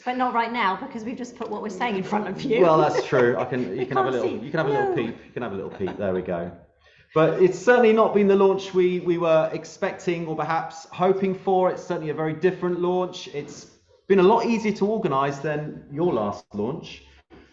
But not right now, because we've just put what we're saying in front of you. Well, that's true. You can have a little peep. You can have a little peep. There we go. But it's certainly not been the launch we were expecting or perhaps hoping for. It's certainly a very different launch. It's been a lot easier to organise than your last launch,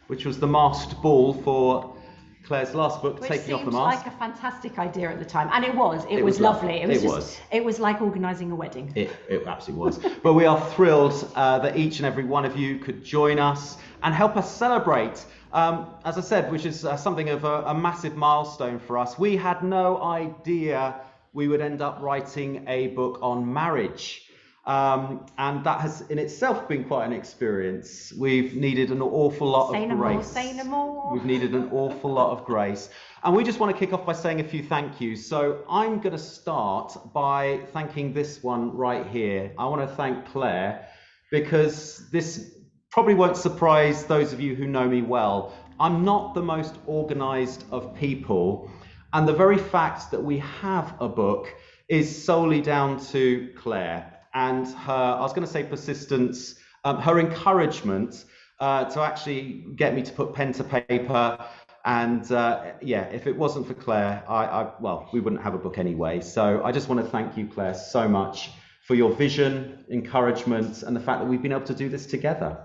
which was the masked ball for Claire's last book, Which Taking Off the seemed Mask. like a fantastic idea at the time, and it was lovely. It was like organising a wedding. It absolutely was. But we are thrilled that each and every one of you could join us and help us celebrate. As I said, which is something of a massive milestone for us. We had no idea we would end up writing a book on marriage. And that has in itself been quite an experience. We've needed an awful lot of grace. Say no more. We've needed an awful lot of grace. And we just want to kick off by saying a few thank yous. So I'm going to start by thanking this one right here. I want to thank Claire, because this probably won't surprise those of you who know me well. I'm not the most organised of people. And the very fact that we have a book is solely down to Claire and her, I was going to say persistence, her encouragement to actually get me to put pen to paper. And yeah, if it wasn't for Claire, well, we wouldn't have a book anyway. So I just want to thank you, Claire, so much for your vision, encouragement, and the fact that we've been able to do this together.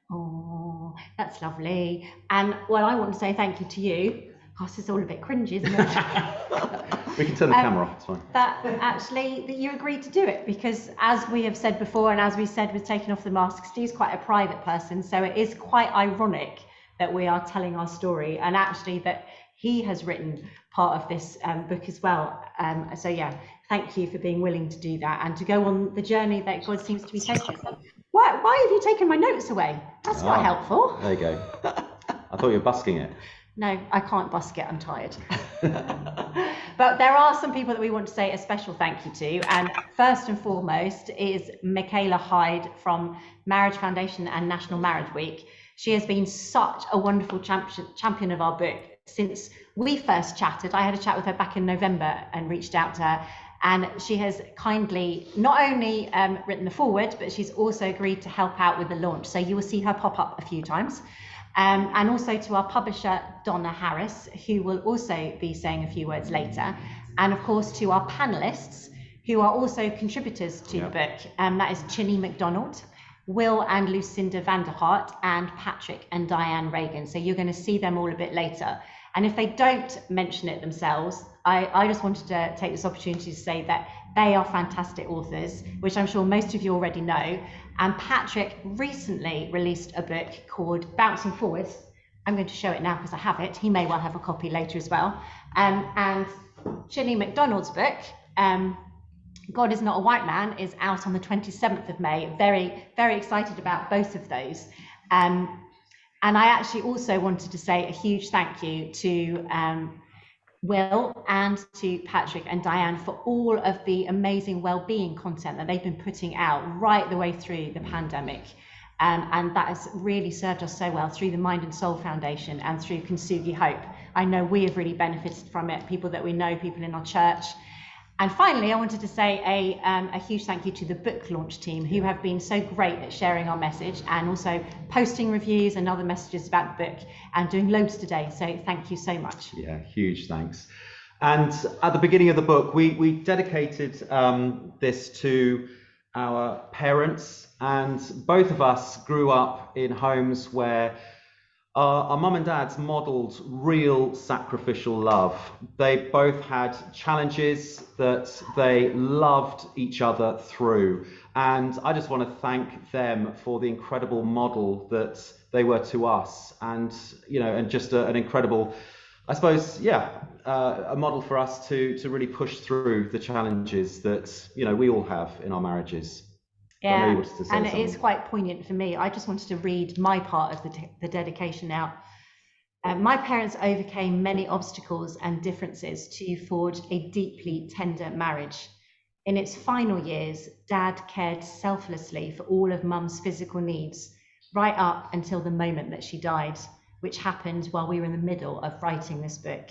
Oh, that's lovely. And well, I want to say thank you to you. Gosh, it's all a bit cringy, isn't it? We can turn the camera off, it's fine. That you agreed to do it, because as we have said before, and as we said with Taking Off the Mask, Steve's quite a private person, so it is quite ironic that we are telling our story, and actually that he has written part of this book as well. So yeah, thank you for being willing to do that and to go on the journey that God seems to be taking. Why have you taken my notes away? That's not helpful. There you go. I thought you were busking it. No, I can't busk it, I'm tired. But there are some people that we want to say a special thank you to. And first and foremost is Michaela Hyde from Marriage Foundation and National Marriage Week. She has been such a wonderful champion of our book since we first chatted. I had a chat with her back in November and reached out to her. And she has kindly not only written the foreword, but she's also agreed to help out with the launch. So you will see her pop up a few times. And also to our publisher, Donna Harris, who will also be saying a few words later. And of course, to our panelists, who are also contributors to the book. That is Chine McDonald, Will and Lucinda Hart, and Patrick and Diane Regan. So you're going to see them all a bit later. And if they don't mention it themselves, I just wanted to take this opportunity to say that they are fantastic authors, which I'm sure most of you already know. And Patrick recently released a book called Bouncing Forwards. I'm going to show it now because I have it. He may well have a copy later as well. And Chine McDonald's book, God is Not a White Man, is out on the 27th of May. Very, very excited about both of those. And I actually also wanted to say a huge thank you to Will and to Patrick and Diane for all of the amazing well-being content that they've been putting out right the way through the pandemic. And that has really served us so well through the Mind and Soul Foundation and through Kintsugi Hope. I know we have really benefited from it, people that we know, people in our church. And finally, I wanted to say a huge thank you to the book launch team, who have been so great at sharing our message and also posting reviews and other messages about the book and doing loads today. So thank you so much. Yeah, huge thanks. And at the beginning of the book, we dedicated this to our parents, and both of us grew up in homes where our mum and dads modelled real sacrificial love. They both had challenges that they loved each other through. And I just want to thank them for the incredible model that they were to us. And, you know, and just an incredible, I suppose, a model for us to really push through the challenges that, you know, we all have in our marriages. Yeah, and it is quite poignant for me. I just wanted to read my part of the dedication out. My parents overcame many obstacles and differences to forge a deeply tender marriage. In its final years, Dad cared selflessly for all of Mum's physical needs, right up until the moment that she died, which happened while we were in the middle of writing this book.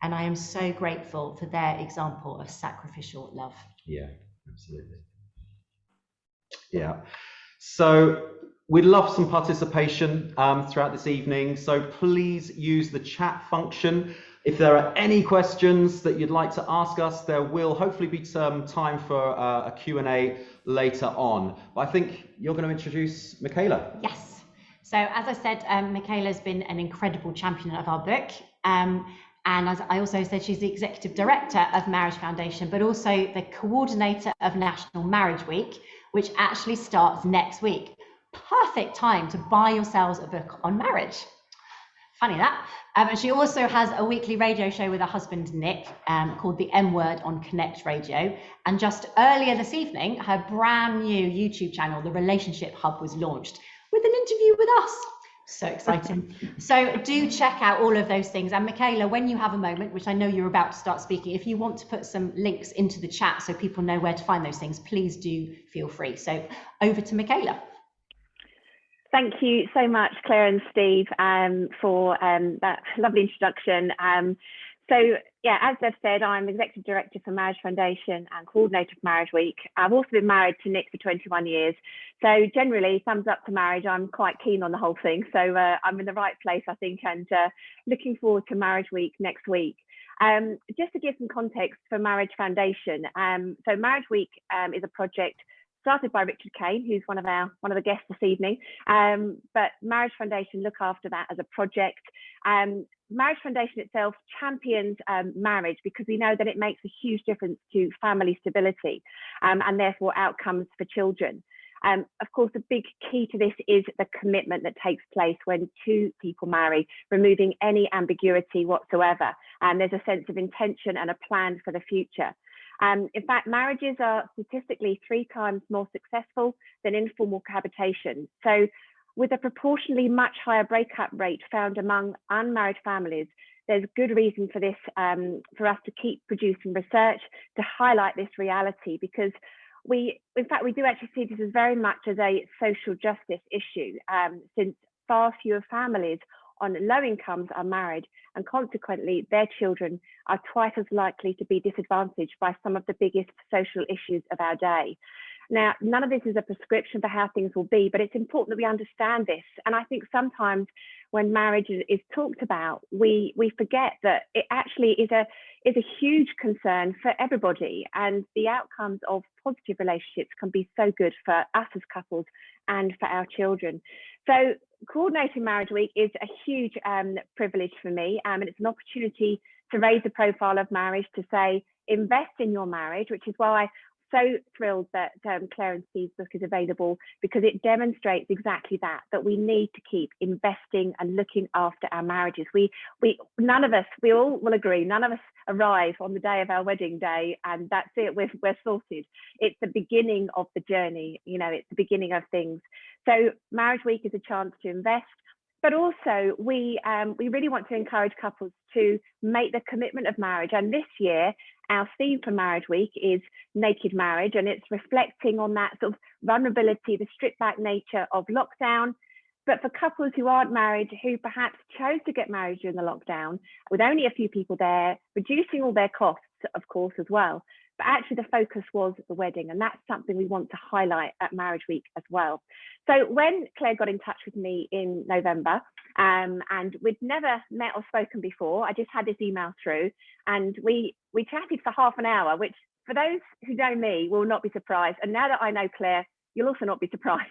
And I am so grateful for their example of sacrificial love. Yeah, absolutely. Yeah. So we'd love some participation throughout this evening. So please use the chat function. If there are any questions that you'd like to ask us, there will hopefully be some time for a Q&A later on. But I think you're going to introduce Michaela. Yes. So as I said, Michaela's been an incredible champion of our book. And as I also said, she's the executive director of Marriage Foundation, but also the coordinator of National Marriage Week, which actually starts next week. Perfect time to buy yourselves a book on marriage. Funny that. And she also has a weekly radio show with her husband, Nick, called The M Word on Connect Radio. And just earlier this evening, her brand new YouTube channel, The Relationship Hub, was launched with an interview with us. So exciting. So do check out all of those things. And Michaela, when you have a moment, which I know you're about to start speaking, if you want to put some links into the chat so people know where to find those things, please do feel free. So over to Michaela. Thank you so much, Claire and Steve, for that lovely introduction. So, yeah, as Dev said, I'm Executive Director for Marriage Foundation and Coordinator of Marriage Week. I've also been married to Nick for 21 years. So generally, thumbs up to marriage. I'm quite keen on the whole thing. So I'm in the right place, I think, and looking forward to Marriage Week next week. Just to give some context for Marriage Foundation. So Marriage Week is a project started by Richard Kane, who's one of the guests this evening. But Marriage Foundation look after that as a project. Marriage Foundation itself champions marriage because we know that it makes a huge difference to family stability and therefore outcomes for children. Of course, a big key to this is the commitment that takes place when two people marry, removing any ambiguity whatsoever. And there's a sense of intention and a plan for the future. In fact, marriages are statistically 3 times more successful than informal cohabitation. So with a proportionally much higher breakup rate found among unmarried families, there's good reason for this, for us to keep producing research to highlight this reality, because in fact, we do actually see this as very much as a social justice issue, since far fewer families on low incomes are married, and consequently their children are twice as likely to be disadvantaged by some of the biggest social issues of our day. Now, none of this is a prescription for how things will be, but it's important that we understand this. And I think sometimes when marriage is talked about, we forget that it actually is a huge concern for everybody, and the outcomes of positive relationships can be so good for us as couples and for our children. So coordinating Marriage Week is a huge privilege for me, and it's an opportunity to raise the profile of marriage, to say invest in your marriage, which is why I'm so thrilled that Claire and Steve's book is available, because it demonstrates exactly that we need to keep investing and looking after our marriages. We all will agree, none of us arrive on the day of our wedding day and that's it, we're sorted. It's the beginning of the journey, it's the beginning of things. So Marriage Week is a chance to invest, but also we really want to encourage couples to make the commitment of marriage. And this year, our theme for Marriage Week is naked marriage, and it's reflecting on that sort of vulnerability, the stripped back nature of lockdown. But for couples who aren't married, who perhaps chose to get married during the lockdown, with only a few people there, reducing all their costs, of course, as well. But actually the focus was the wedding, and that's something we want to highlight at Marriage Week as well. So when Claire got in touch with me in November, and we'd never met or spoken before, I just had this email through, and we chatted for half an hour, which for those who know me will not be surprised. And now that I know Claire, you'll also not be surprised.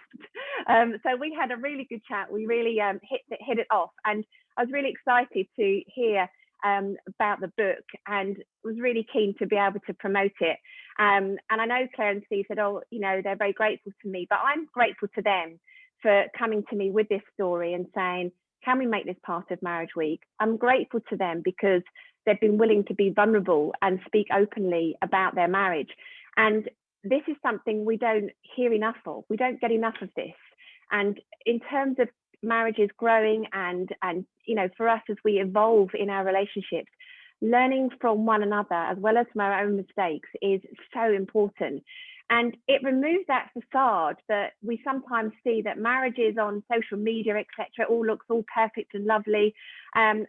So we had a really good chat. We really hit it off, and I was really excited to hear about the book, and was really keen to be able to promote it. And I know Claire and Steve said, they're very grateful to me, but I'm grateful to them for coming to me with this story and saying, can we make this part of Marriage Week? I'm grateful to them because they've been willing to be vulnerable and speak openly about their marriage. And this is something we don't hear enough of. We don't get enough of this. And in terms of marriages growing and for us as we evolve in our relationships, learning from one another as well as from our own mistakes is so important. And it removes that facade that we sometimes see, that marriages on social media, etc., all looks all perfect and lovely. And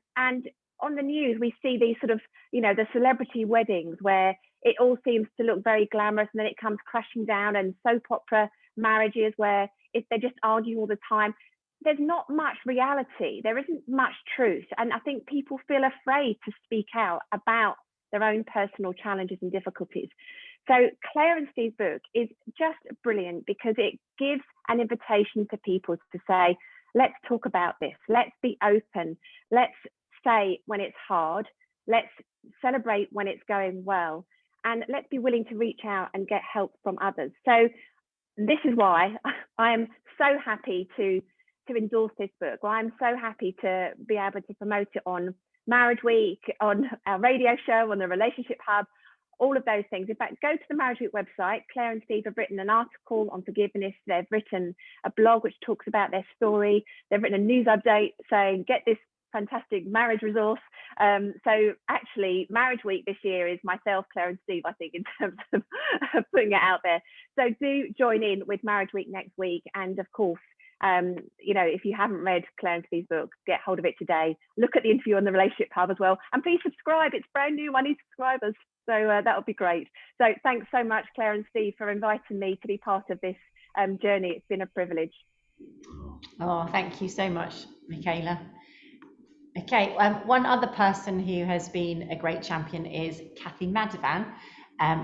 on the news, we see these sort of, the celebrity weddings where it all seems to look very glamorous, and then it comes crashing down, and soap opera marriages where if they just argue all the time, there's not much reality. There isn't much truth. And I think people feel afraid to speak out about their own personal challenges and difficulties. So Claire and Steve's book is just brilliant because it gives an invitation to people to say, let's talk about this. Let's be open. Let's say when it's hard. Let's celebrate when it's going well. And let's be willing to reach out and get help from others. So this is why I am so happy to endorse this book. Well, I'm so happy to be able to promote it on Marriage Week, on our radio show, on the Relationship Hub, all of those things. In fact, go to the Marriage Week website. Claire and Steve have written an article on forgiveness. They've written a blog which talks about their story. They've written a news update saying, get this fantastic marriage resource. So actually, Marriage Week this year is myself, Claire and Steve, I think, in terms of putting it out there. So do join in with Marriage Week next week. And of course, you know, if you haven't read Claire and Steve's book, get hold of it today. Look at the interview on the Relationship Hub as well. And please subscribe. It's brand new. I need subscribers. So that would be great. So thanks so much, Claire and Steve, for inviting me to be part of this journey. It's been a privilege. Oh, thank you so much, Michaela. Okay, one other person who has been a great champion is Kathy Madivan.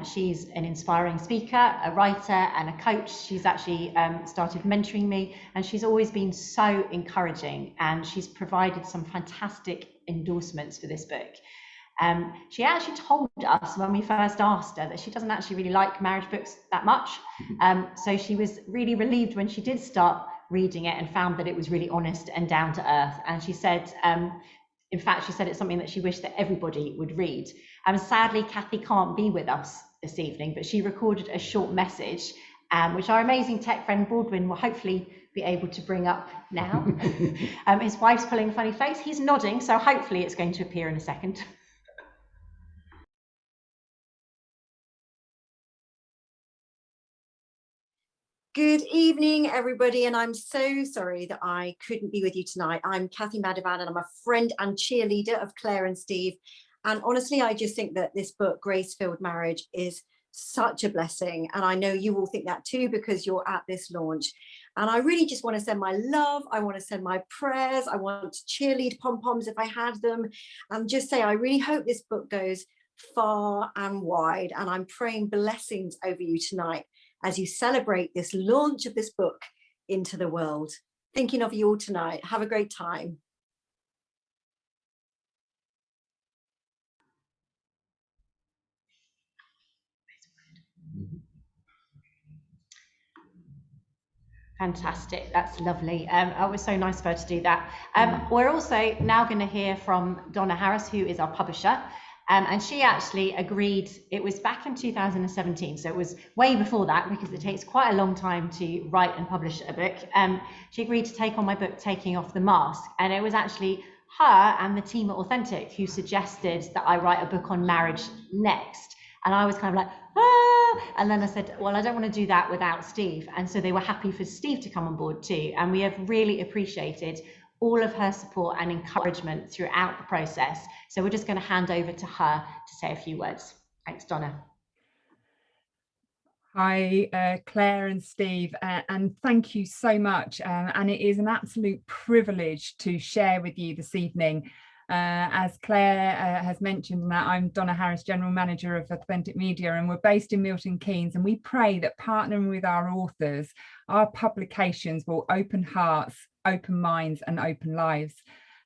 She's an inspiring speaker, a writer and a coach. She's actually started mentoring me, and she's always been so encouraging, and she's provided some fantastic endorsements for this book. She actually told us when we first asked her that she doesn't actually really like marriage books that much. So she was really relieved when she did start reading it and found that it was really honest and down to earth. And she said, in fact, she said it's something that she wished that everybody would read. Sadly, Kathy can't be with us this evening, but she recorded a short message, which our amazing tech friend Baldwin will hopefully be able to bring up now. His wife's pulling a funny face. He's nodding, so hopefully it's going to appear in a second. Good evening, everybody, and I'm so sorry that I couldn't be with you tonight. I'm Kathy Madivan, and I'm a friend and cheerleader of Claire and Steve. And honestly, I just think that this book, Grace-Filled Marriage, is such a blessing. And I know you all think that too, because you're at this launch. And I really just want to send my love. I want to send my prayers. I want to cheerlead pom-poms if I had them. And just say, I really hope this book goes far and wide. And I'm praying blessings over you tonight as you celebrate this launch of this book into the world. Thinking of you all tonight. Have a great time. Fantastic, that's lovely. It was so nice of her to do that. We're also now going to hear from Donna Harris, who is our publisher. And she actually agreed, it was back in 2017, so it was way before that, because it takes quite a long time to write and publish a book. She agreed to take on my book, Taking Off the Mask. And it was actually her and the team at Authentic who suggested that I write a book on marriage next. And I was kind of like, ah! And then I said, well, I don't want to do that without Steve. And so they were happy for Steve to come on board too. And we have really appreciated all of her support and encouragement throughout the process. So we're just going to hand over to her to say a few words. Thanks, Donna. Hi, Claire and Steve, and thank you so much. And it is an absolute privilege to share with you this evening. As Claire has mentioned, that I'm Donna Harris, General Manager of Authentic Media, and we're based in Milton Keynes, and we pray that partnering with our authors, our publications will open hearts, open minds and open lives.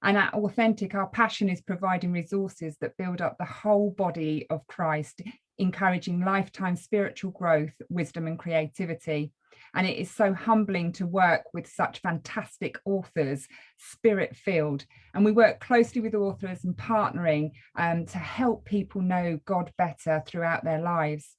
And at Authentic, our passion is providing resources that build up the whole body of Christ, encouraging lifetime spiritual growth, wisdom and creativity. And it is so humbling to work with such fantastic authors, spirit-filled. And we work closely with authors and partnering to help people know God better throughout their lives.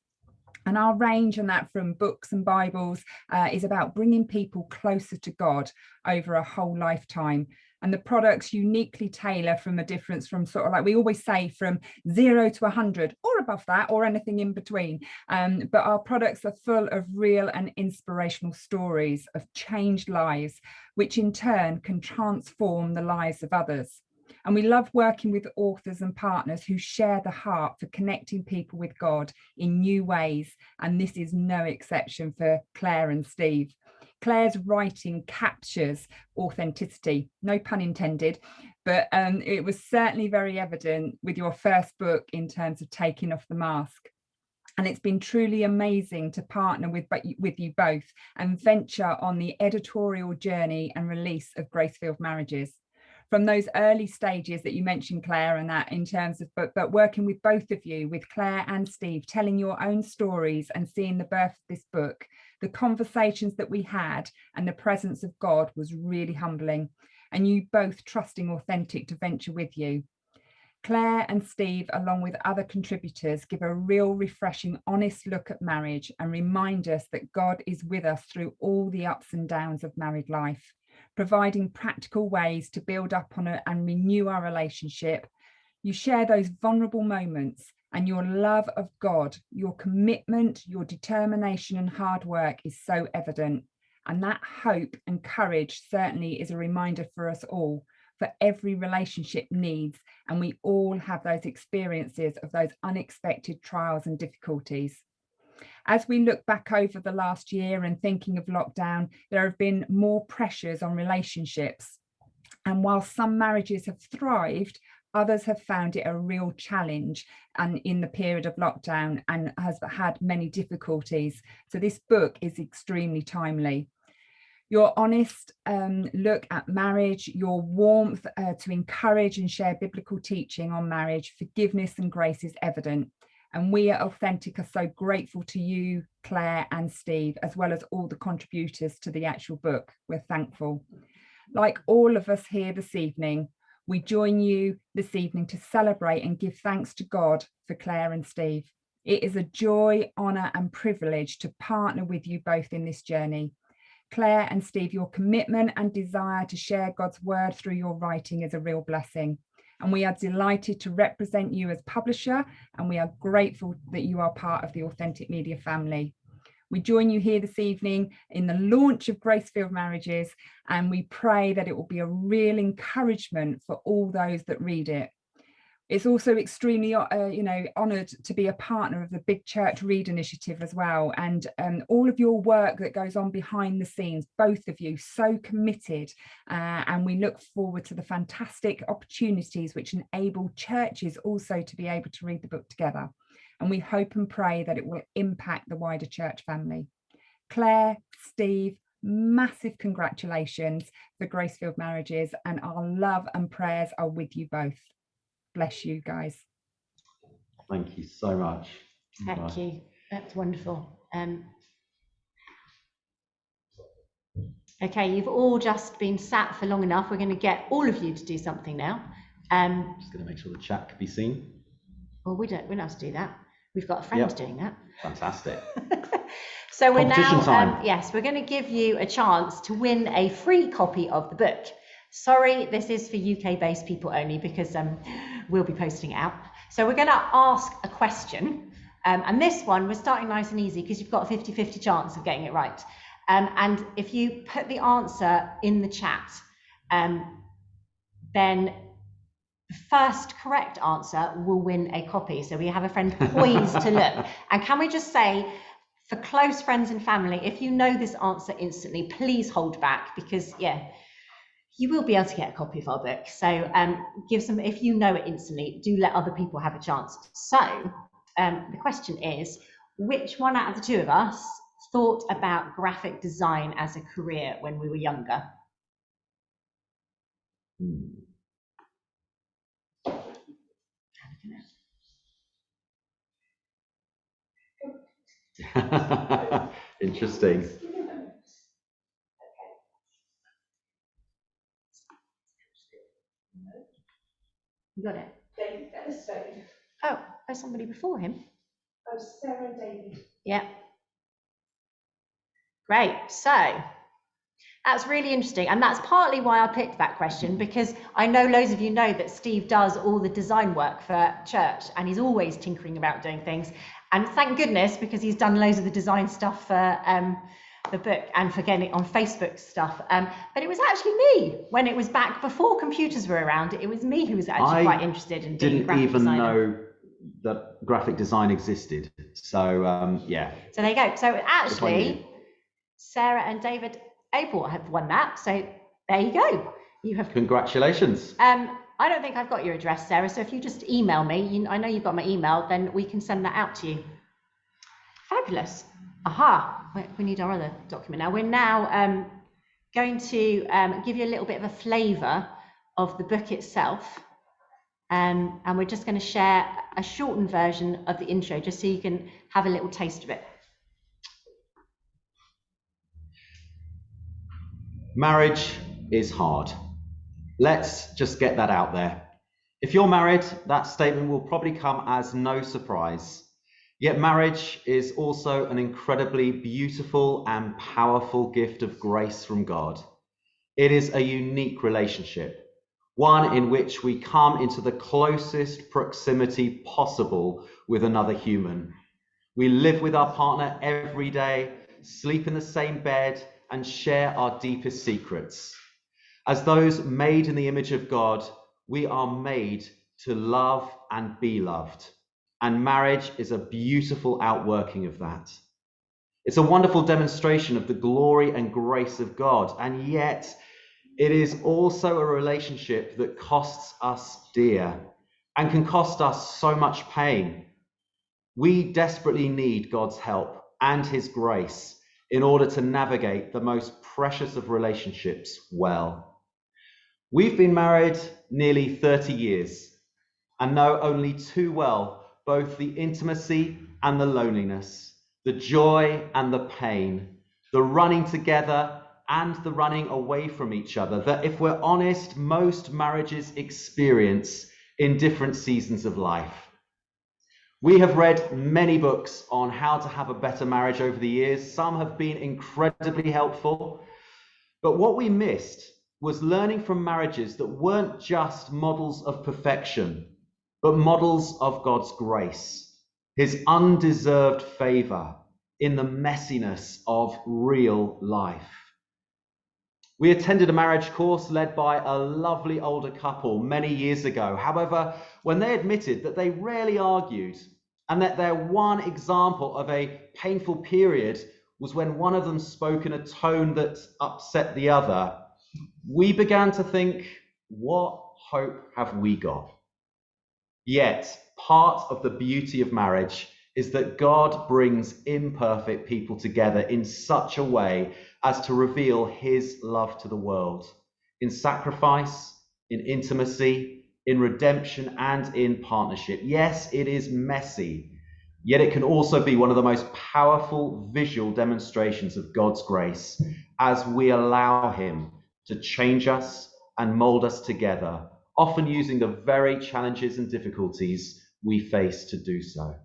And our range and that from books and Bibles is about bringing people closer to God over a whole lifetime. And the products uniquely tailor from a difference from sort of like we always say from 0 to 100 or above that or anything in between. But our products are full of real and inspirational stories of changed lives, which in turn can transform the lives of others. And we love working with authors and partners who share the heart for connecting people with God in new ways. And this is no exception for Claire and Steve. Claire's writing captures authenticity, no pun intended, but it was certainly very evident with your first book in terms of taking off the mask. And it's been truly amazing to partner with you both and venture on the editorial journey and release of Grace-Filled Marriages. From those early stages that you mentioned, Claire, and that in terms of, but working with both of you, with Claire and Steve, telling your own stories and seeing the birth of this book, the conversations that we had and the presence of God was really humbling, and you both trusting authentic to venture with you. Claire and Steve, along with other contributors, give a real refreshing, honest look at marriage and remind us that God is with us through all the ups and downs of married life, providing practical ways to build up on it and renew our relationship. You share those vulnerable moments, and your love of God, your commitment, your determination and hard work is so evident. And that hope and courage certainly is a reminder for us all. For every relationship needs, and we all have those experiences of those unexpected trials and difficulties. As we look back over the last year and thinking of lockdown, there have been more pressures on relationships. And while some marriages have thrived, others have found it a real challenge and in the period of lockdown and has had many difficulties. So this book is extremely timely. Your honest look at marriage, your warmth to encourage and share biblical teaching on marriage, forgiveness and grace is evident. And we at Authentic are so grateful to you, Claire and Steve, as well as all the contributors to the actual book. We're thankful. Like all of us here this evening, we join you this evening to celebrate and give thanks to God for Claire and Steve. It is a joy, honour and privilege to partner with you both in this journey. Claire and Steve, your commitment and desire to share God's word through your writing is a real blessing. And we are delighted to represent you as publisher, and we are grateful that you are part of the Authentic Media family. We join you here this evening in the launch of Grace-Filled Marriages, and we pray that it will be a real encouragement for all those that read it. It's also extremely, honoured to be a partner of the Big Church Read Initiative as well, and all of your work that goes on behind the scenes, both of you, so committed, and we look forward to the fantastic opportunities which enable churches also to be able to read the book together. And we hope and pray that it will impact the wider church family. Claire, Steve, massive congratulations for Grace-Filled Marriages, and our love and prayers are with you both. Bless you guys. Thank you so much. Thank you. That's wonderful. Okay, you've all just been sat for long enough. We're going to get all of you to do something now. Just going to make sure the chat can be seen. Well, we don't have to do that. We've got a friend doing that. Fantastic. So we're now, yes, we're going to give you a chance to win a free copy of the book. Sorry, this is for UK-based people only because we'll be posting it out. So we're going to ask a question. And this one, we're starting nice and easy because you've got a 50-50 chance of getting it right. And if you put the answer in the chat, then the first correct answer will win a copy. So we have a friend poised to look. And can we just say, for close friends and family, if you know this answer instantly, please hold back because, you will be able to get a copy of our book. So give some, if you know it instantly, do let other people have a chance. So the question is, which one out of the two of us thought about graphic design as a career when we were younger? Interesting. You got it? David Featherstone. Oh, there's somebody before him. Oh, Sarah and David. Yeah. Great. So that's really interesting. And that's partly why I picked that question, because I know loads of you know that Steve does all the design work for church and he's always tinkering about doing things. And thank goodness, because he's done loads of the design stuff for the book and for getting it on Facebook stuff. But it was actually me when it was back before computers were around. It was me who was actually quite interested in being a graphic Didn't even designer. know that graphic design existed. So yeah. So there you go. So actually, Sarah and David Abel have won that. So there you go. You have. Congratulations. I don't think I've got your address, Sarah. So if you just email me, I know you've got my email, then we can send that out to you. Fabulous. Aha. We need our other document now. We're now going to give you a little bit of a flavour of the book itself. And we're just going to share a shortened version of the intro, just so you can have a little taste of it. Marriage is hard. Let's just get that out there. If you're married, that statement will probably come as no surprise. Yet marriage is also an incredibly beautiful and powerful gift of grace from God. It is a unique relationship, one in which we come into the closest proximity possible with another human. We live with our partner every day, sleep in the same bed, and share our deepest secrets. As those made in the image of God, we are made to love and be loved. And marriage is a beautiful outworking of that. It's a wonderful demonstration of the glory and grace of God, and yet it is also a relationship that costs us dear and can cost us so much pain. We desperately need God's help and his grace in order to navigate the most precious of relationships well. We've been married nearly 30 years and know only too well both the intimacy and the loneliness, the joy and the pain, the running together and the running away from each other, that if we're honest, most marriages experience in different seasons of life. We have read many books on how to have a better marriage over the years. Some have been incredibly helpful, but what we missed was learning from marriages that weren't just models of perfection, but models of God's grace, his undeserved favor in the messiness of real life. We attended a marriage course led by a lovely older couple many years ago. However, when they admitted that they rarely argued and that their one example of a painful period was when one of them spoke in a tone that upset the other, we began to think, what hope have we got? Yet, part of the beauty of marriage is that God brings imperfect people together in such a way as to reveal his love to the world, in sacrifice, in intimacy, in redemption, and in partnership. Yes, it is messy, yet it can also be one of the most powerful visual demonstrations of God's grace as we allow him to change us and mold us together, often using the very challenges and difficulties we face to do so.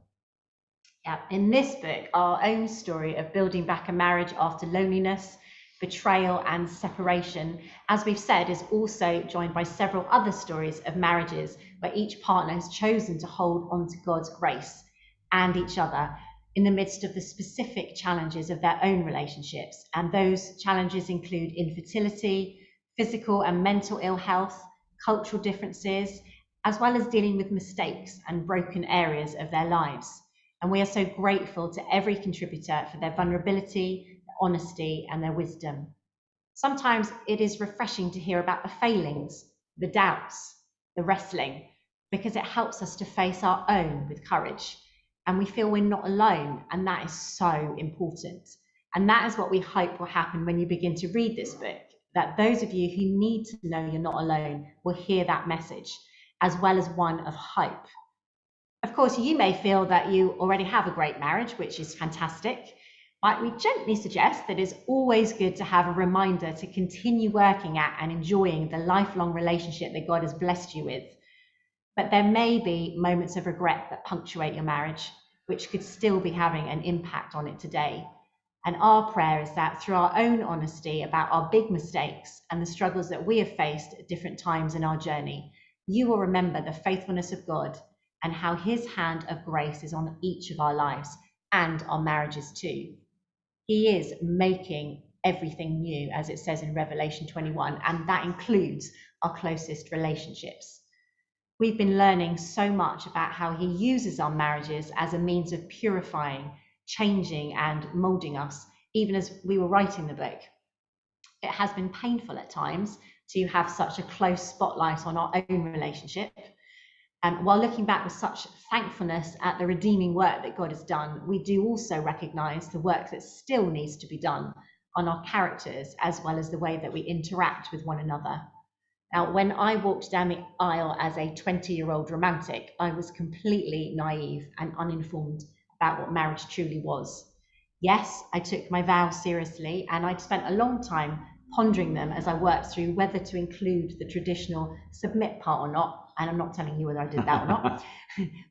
Yeah, in this book, our own story of building back a marriage after loneliness, betrayal, and separation, as we've said, is also joined by several other stories of marriages where each partner has chosen to hold on to God's grace and each other in the midst of the specific challenges of their own relationships. And those challenges include infertility, physical and mental ill health, cultural differences, as well as dealing with mistakes and broken areas of their lives. And we are so grateful to every contributor for their vulnerability, their honesty, and their wisdom. Sometimes it is refreshing to hear about the failings, the doubts, the wrestling, because it helps us to face our own with courage. And we feel we're not alone, and that is so important. And that is what we hope will happen when you begin to read this book, that those of you who need to know you're not alone will hear that message, as well as one of hope. Of course, you may feel that you already have a great marriage, which is fantastic, but we gently suggest that it's always good to have a reminder to continue working at and enjoying the lifelong relationship that God has blessed you with. But there may be moments of regret that punctuate your marriage, which could still be having an impact on it today. And our prayer is that through our own honesty about our big mistakes and the struggles that we have faced at different times in our journey, you will remember the faithfulness of God and how his hand of grace is on each of our lives and our marriages too. He is making everything new, as it says in Revelation 21, and that includes our closest relationships. We've been learning so much about how he uses our marriages as a means of purifying, changing, and molding us, even as we were writing the book. It has been painful at times to have such a close spotlight on our own relationship. While looking back with such thankfulness at the redeeming work that God has done, we do also recognise the work that still needs to be done on our characters, as well as the way that we interact with one another. Now, when I walked down the aisle as a 20-year-old romantic, I was completely naive and uninformed about what marriage truly was. Yes, I took my vows seriously, and I'd spent a long time pondering them as I worked through whether to include the traditional submit part or not. And I'm not telling you whether I did that or not,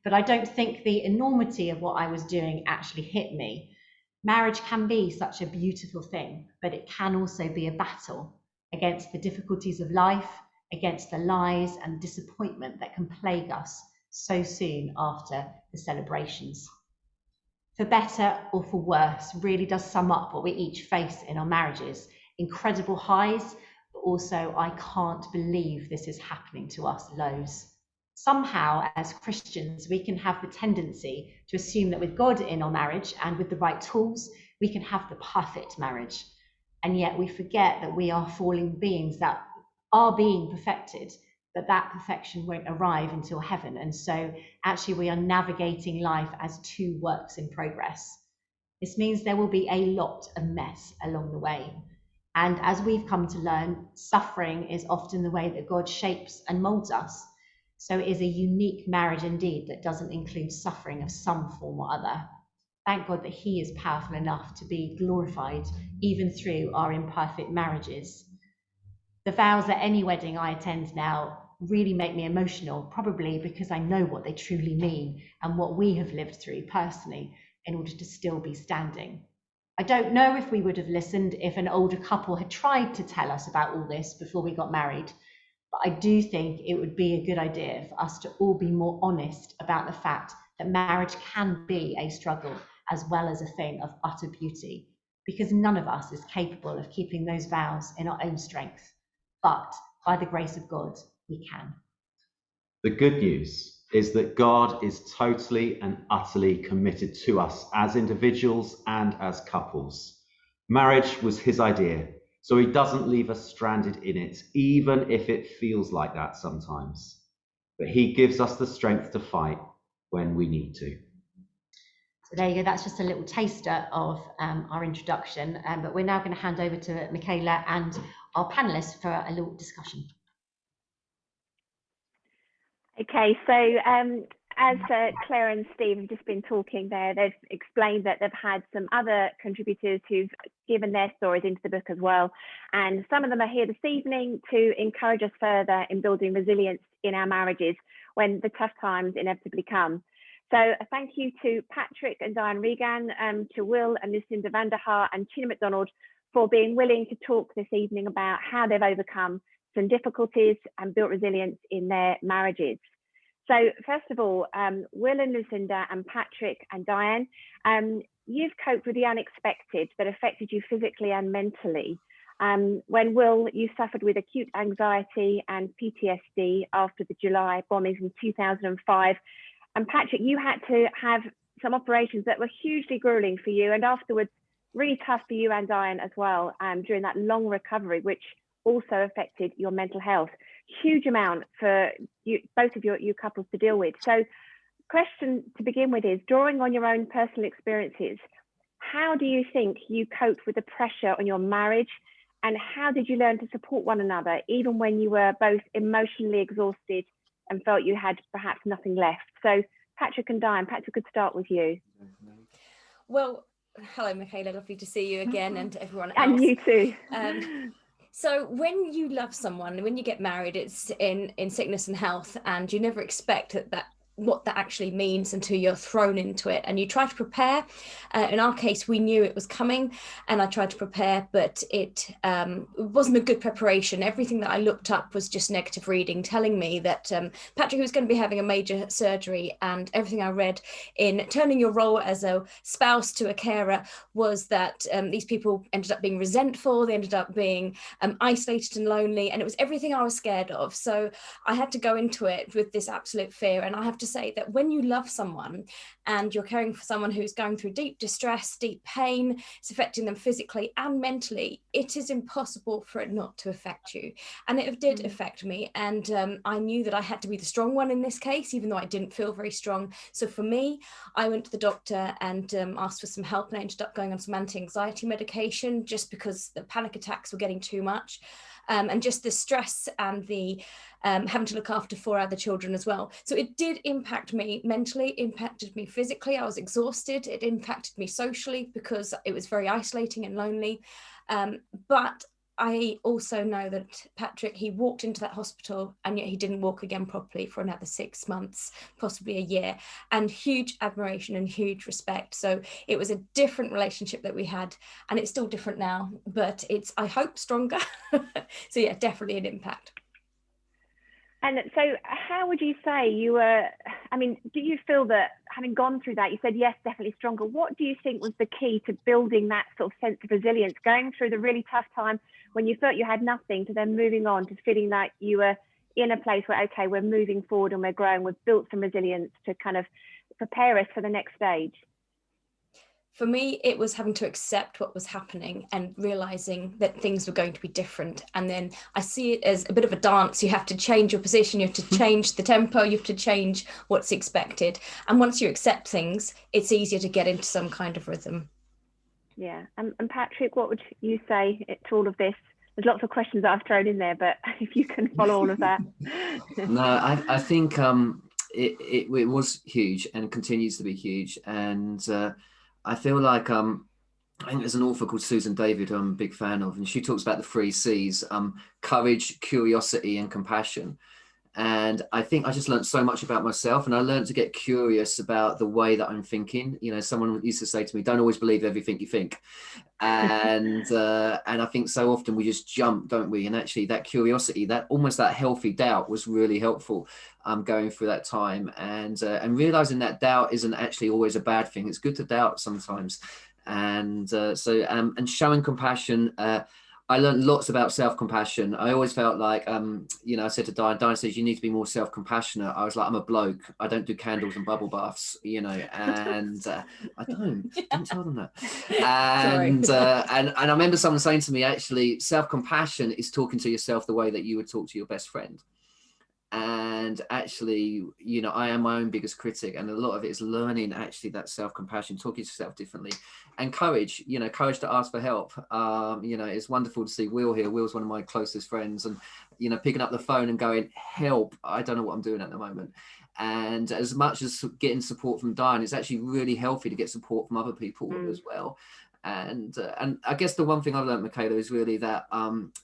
but I don't think the enormity of what I was doing actually hit me. Marriage can be such a beautiful thing, but it can also be a battle against the difficulties of life, against the lies and disappointment that can plague us so soon after the celebrations. For better or for worse really does sum up what we each face in our marriages. Incredible highs, but also I can't believe this is happening to us lows. Somehow, as Christians, we can have the tendency to assume that with God in our marriage and with the right tools, we can have the perfect marriage. And yet we forget that we are fallen beings that are being perfected, but that perfection won't arrive until heaven. And so actually we are navigating life as two works in progress. This means there will be a lot of mess along the way. And as we've come to learn, suffering is often the way that God shapes and molds us. So it is a unique marriage indeed that doesn't include suffering of some form or other. Thank God that he is powerful enough to be glorified even through our imperfect marriages. The vows at any wedding I attend now really make me emotional, probably because I know what they truly mean and what we have lived through personally in order to still be standing. I don't know if we would have listened if an older couple had tried to tell us about all this before we got married, but I do think it would be a good idea for us to all be more honest about the fact that marriage can be a struggle as well as a thing of utter beauty, because none of us is capable of keeping those vows in our own strength, but by the grace of God, we can. The good news is that God is totally and utterly committed to us as individuals and as couples. Marriage was his idea, so he doesn't leave us stranded in it, even if it feels like that sometimes. But he gives us the strength to fight when we need to. So there you go, that's just a little taster of our introduction, but we're now going to hand over to Michaela and our panellists for a little discussion. Okay, so as Claire and Steve have just been talking there, they've explained that they've had some other contributors who've given their stories into the book as well. And some of them are here this evening to encourage us further in building resilience in our marriages when the tough times inevitably come. So thank you to Patrick and Diane Regan, to Will and Lucinda van der Hart and Chine McDonald for being willing to talk this evening about how they've overcome some difficulties and built resilience in their marriages. So first of all, Will and Lucinda and Patrick and Diane, you've coped with the unexpected that affected you physically and mentally. When Will, you suffered with acute anxiety and PTSD after the July bombings in 2005. And Patrick, you had to have some operations that were hugely grueling for you and afterwards really tough for you and Diane as well during that long recovery, which also affected your mental health. Huge amount for you, both of you couples to deal with. So question to begin with is, drawing on your own personal experiences, how do you think you coped with the pressure on your marriage, and how did you learn to support one another even when you were both emotionally exhausted and felt you had perhaps nothing left? So Patrick and Diane, Patrick, could start with you. Well, hello Michaela, lovely to see you again, and everyone else. And you too. So when you love someone, when you get married, it's in sickness and health, and you never expect that what that actually means until you're thrown into it, and you try to prepare. In our case, we knew it was coming, and I tried to prepare, but it wasn't a good preparation. Everything that I looked up was just negative reading, telling me that Patrick was going to be having a major surgery, and everything I read in turning your role as a spouse to a carer was that these people ended up being resentful, they ended up being isolated and lonely, and it was everything I was scared of. So I had to go into it with this absolute fear. And I have to say that when you love someone and you're caring for someone who's going through deep distress, deep pain, it's affecting them physically and mentally, it is impossible for it not to affect you. And it did affect me. And I knew that I had to be the strong one in this case, even though I didn't feel very strong. So for me, I went to the doctor and asked for some help, and I ended up going on some anti-anxiety medication just because the panic attacks were getting too much. And just the stress and the having to look after 4 other children as well. So it did impact me mentally, impacted me physically. I was exhausted. It impacted me socially because it was very isolating and lonely. But I also know that Patrick, he walked into that hospital and yet he didn't walk again properly for another 6 months, possibly a year, and huge admiration and huge respect. So it was a different relationship that we had, and it's still different now, but it's, I hope, stronger. So yeah, definitely an impact. And so how would you say you were, I mean, do you feel that having gone through that, you said, yes, definitely stronger. What do you think was the key to building that sort of sense of resilience, going through the really tough time when you felt you had nothing, to then moving on to feeling like you were in a place where, okay, we're moving forward and we're growing, we've built some resilience to kind of prepare us for the next stage? For me, it was having to accept what was happening and realizing that things were going to be different. And then I see it as a bit of a dance. You have to change your position, you have to change the tempo, you have to change what's expected. And once you accept things, it's easier to get into some kind of rhythm. Yeah. And Patrick, what would you say to all of this? There's lots of questions that I've thrown in there, but if you can follow all of that. No, I think it was huge and continues to be huge. And I feel like I think there's an author called Susan David who I'm a big fan of, and she talks about the 3 C's: courage, curiosity, and compassion. And I think I just learned so much about myself, and I learned to get curious about the way that I'm thinking. You know, someone used to say to me, "Don't always believe everything you think," and I think so often we just jump, don't we? And actually, that curiosity, that almost that healthy doubt, was really helpful going through that time, and realizing that doubt isn't actually always a bad thing. It's good to doubt sometimes, and and showing compassion. I learned lots about self-compassion. I always felt like, you know, I said to Diane says, you need to be more self-compassionate. I was like, I'm a bloke. I don't do candles and bubble baths, you know, and I don't tell them that. And I remember someone saying to me, actually, self-compassion is talking to yourself the way that you would talk to your best friend. And actually, you know, I am my own biggest critic, and a lot of it is learning actually that self-compassion, talking to yourself differently, and courage, you know, courage to ask for help. You know, it's wonderful to see Will here. Will's one of my closest friends, and, you know, picking up the phone and going, help, I don't know what I'm doing at the moment. And as much as getting support from Diane, it's actually really healthy to get support from other people as well. And I guess the one thing I've learned, Michaela, is really that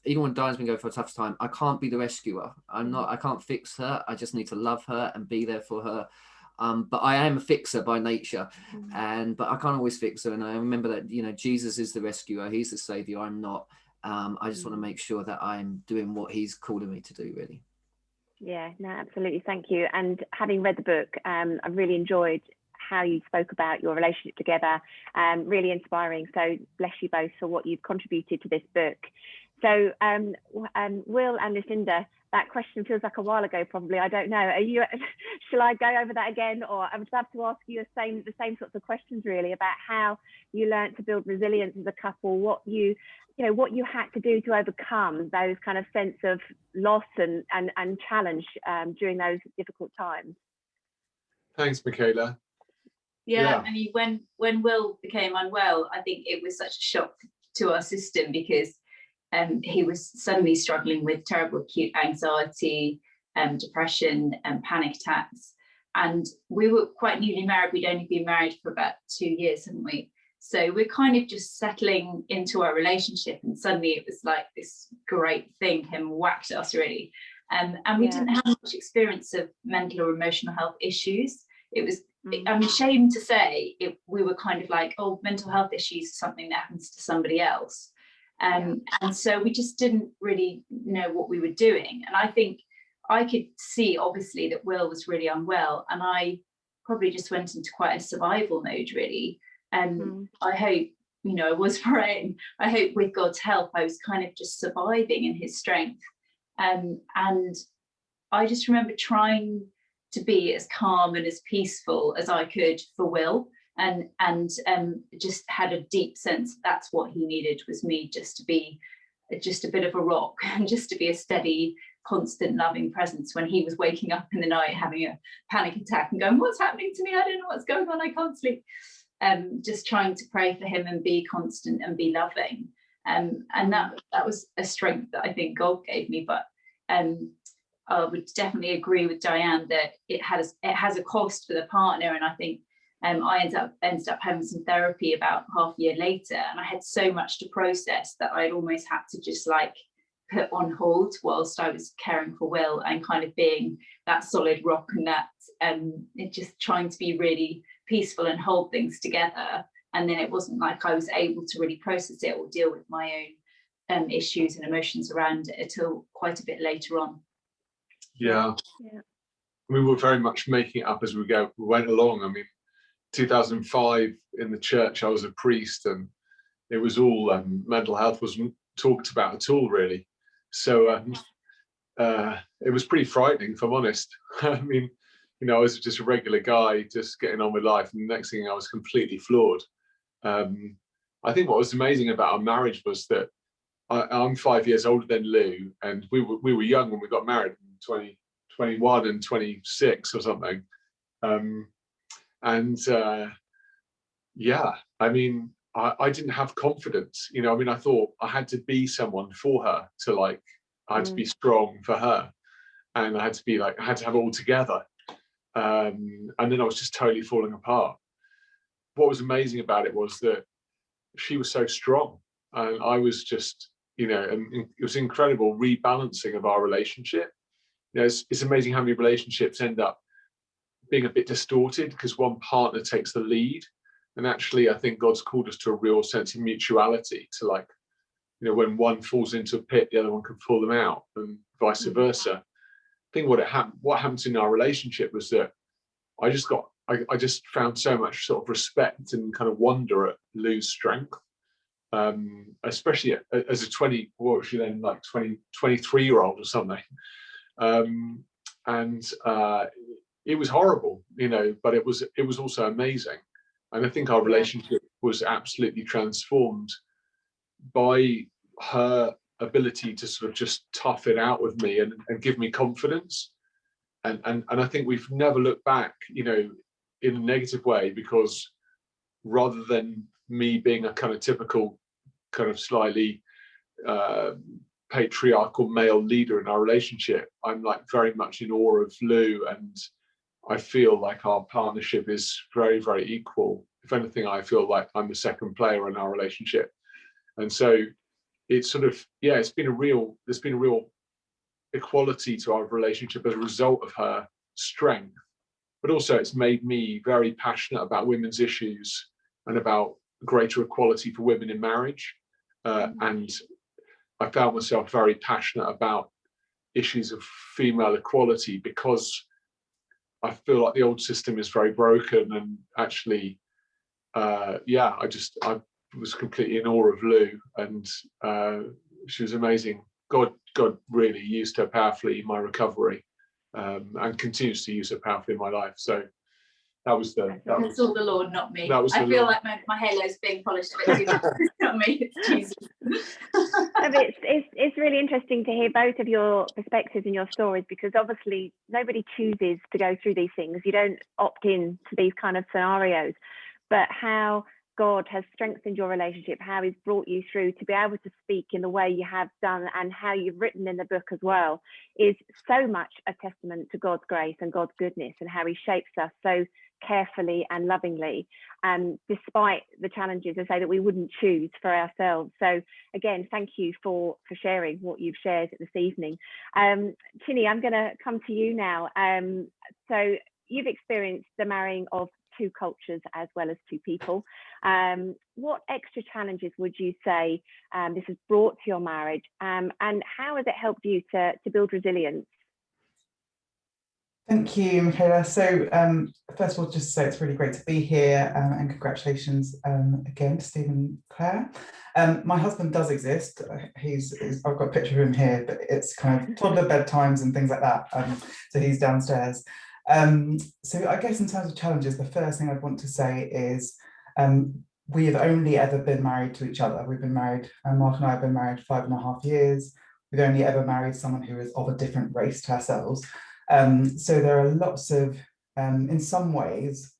even when Diane's been going for a tough time, I can't be the rescuer. I can't fix her. I just need to love her and be there for her. But I am a fixer by nature, but I can't always fix her. And I remember that, you know, Jesus is the rescuer. He's the savior. I'm not. I just want to make sure that I'm doing what he's calling me to do, really. Yeah, no, absolutely. Thank you. And having read the book, I really enjoyed how you spoke about your relationship together, really inspiring. So bless you both for what you've contributed to this book. So Will and Lucinda, that question feels like a while ago, probably. I don't know. Are you? Shall I go over that again, or I would love to ask you the same sorts of questions, really, about how you learned to build resilience as a couple, what you had to do to overcome those kind of sense of loss and challenge during those difficult times. Thanks, Michaela. Yeah, I mean, when Will became unwell, I think it was such a shock to our system, because he was suddenly struggling with terrible acute anxiety, depression, and panic attacks. And we were quite newly married. We'd only been married for about 2 years, hadn't we? So we're kind of just settling into our relationship, and suddenly it was like this great thing came and whacked us, really. And we didn't have much experience of mental or emotional health issues. It was, I'm ashamed to say, we were kind of like, oh, mental health issues is something that happens to somebody else. And so we just didn't really know what we were doing. And I think I could see, obviously, that Will was really unwell, and I probably just went into quite a survival mode, really. And I hope, you know, I was praying, I hope with God's help, I was kind of just surviving in his strength. And I just remember trying to be as calm and as peaceful as I could for Will, and just had a deep sense that's what he needed, was me just to be just a bit of a rock and just to be a steady, constant, loving presence when he was waking up in the night having a panic attack and going, what's happening to me? I don't know what's going on. I can't sleep. Just trying to pray for him and be constant and be loving. And that was a strength that I think God gave me. But I would definitely agree with Diane that it has a cost for the partner. And I think I ended up having some therapy about half a year later, and I had so much to process that I'd almost had to just like put on hold whilst I was caring for Will, and kind of being that solid rock, and that just trying to be really peaceful and hold things together. And then it wasn't like I was able to really process it or deal with my own issues and emotions around it until quite a bit later on. Yeah. We were very much making it up as we went along. I mean, 2005 in the church, I was a priest, and it was all mental health wasn't talked about at all, really. So it was pretty frightening, if I'm honest. I mean, you know, I was just a regular guy just getting on with life, and the next thing I was completely floored. I think what was amazing about our marriage was that I'm 5 years older than Lou, and we were young when we got married, 21 and 26 or something. I mean, I didn't have confidence, you know. I mean, I thought I had to be someone for her, to like, I had to be strong for her, and I had to be like, I had to have it all together. And then I was just totally falling apart. What was amazing about it was that she was so strong, and I was just, you know, and it was incredible rebalancing of our relationship. You know, it's amazing how many relationships end up being a bit distorted because one partner takes the lead. And actually, I think God's called us to a real sense of mutuality, to like, you know, when one falls into a pit, the other one can pull them out, and vice versa. I think what happened in our relationship was that I just found so much sort of respect and kind of wonder at Lou's strength, especially as a 23-year-old or something. It was horrible, you know, but it was also amazing. And I think our relationship was absolutely transformed by her ability to sort of just tough it out with me and give me confidence. And I think we've never looked back, you know, in a negative way, because rather than me being a kind of typical kind of slightly patriarchal male leader in our relationship, I'm like very much in awe of Lou, and I feel like our partnership is very, very equal. If anything, I feel like I'm the second player in our relationship. And so it's sort of, there's been a real equality to our relationship as a result of her strength. But also it's made me very passionate about women's issues and about greater equality for women in marriage. And I found myself very passionate about issues of female equality, because I feel like the old system is very broken. And actually, I was completely in awe of Lou, and she was amazing. God really used her powerfully in my recovery, and continues to use her powerfully in my life. So that's all the Lord, not me. I feel like my halo's being polished a bit too much. It's not me, it's Jesus. It's really interesting to hear both of your perspectives and your stories, because obviously nobody chooses to go through these things. You don't opt in to these kind of scenarios, but how God has strengthened your relationship, how he's brought you through to be able to speak in the way you have done, and how you've written in the book as well, is so much a testament to God's grace and God's goodness, and how he shapes us so carefully and lovingly, despite the challenges, I say, that we wouldn't choose for ourselves. So again, thank you for sharing what you've shared this evening. Chine, I'm going to come to you now. So you've experienced the marrying of two cultures as well as two people. What extra challenges would you say this has brought to your marriage, and how has it helped you to build resilience? Thank you, Michaela. So first of all, just to say it's really great to be here, and congratulations again to Steve and Claire. My husband does exist. I've got a picture of him here, but it's kind of toddler bedtimes and things like that. So he's downstairs. So I guess in terms of challenges, the first thing I'd want to say is we have only ever been married to each other. We've been married, Mark and I have been married 5.5 years. We've only ever married someone who is of a different race to ourselves. So there are lots of, in some ways,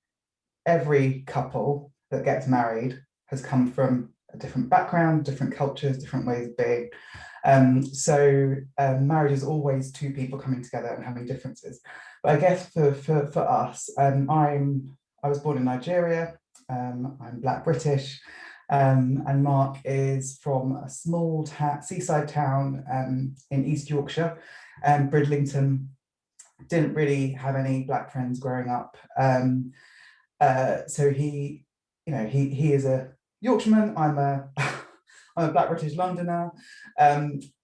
every couple that gets married has come from a different background, different cultures, different ways of being. So marriage is always two people coming together and having differences. But I guess for us, I was born in Nigeria. I'm Black British, and Mark is from a small seaside town in East Yorkshire, Bridlington. Didn't really have any Black friends growing up, so he is a Yorkshireman. I'm a Black British Londoner.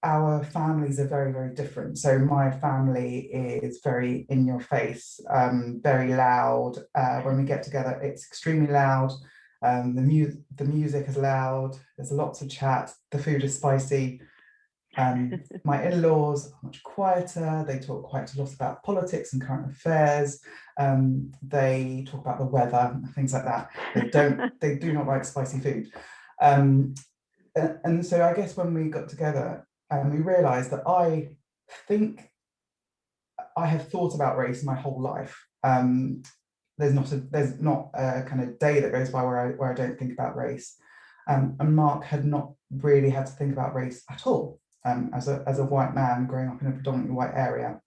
Our families are very, very different. So my family is very in your face, very loud. When we get together, it's extremely loud. The music is loud. There's lots of chat. The food is spicy. My in-laws are much quieter. They talk quite a lot about politics and current affairs. They talk about the weather and things like that. They do not like spicy food. And so I guess when we got together, we realized that I think I have thought about race my whole life. There's not a kind of day that goes by where I don't think about race. And Mark had not really had to think about race at all. As a white man growing up in a predominantly white area.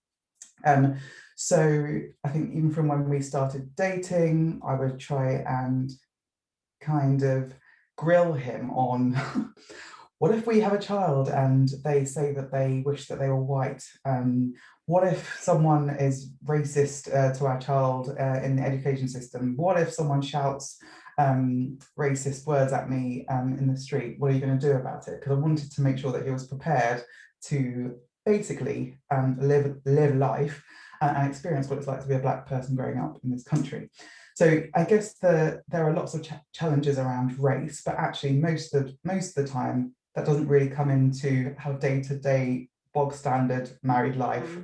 So I think even from when we started dating, I would try and kind of grill him on what if we have a child and they say that they wish that they were white? What if someone is racist to our child in the education system? What if someone shouts racist words at me in the street? What are you going to do about it? Because I wanted to make sure that he was prepared to basically live life and experience what it's like to be a Black person growing up in this country. So I guess there are lots of challenges around race, but actually most of the time that doesn't really come into how day-to-day bog standard married life,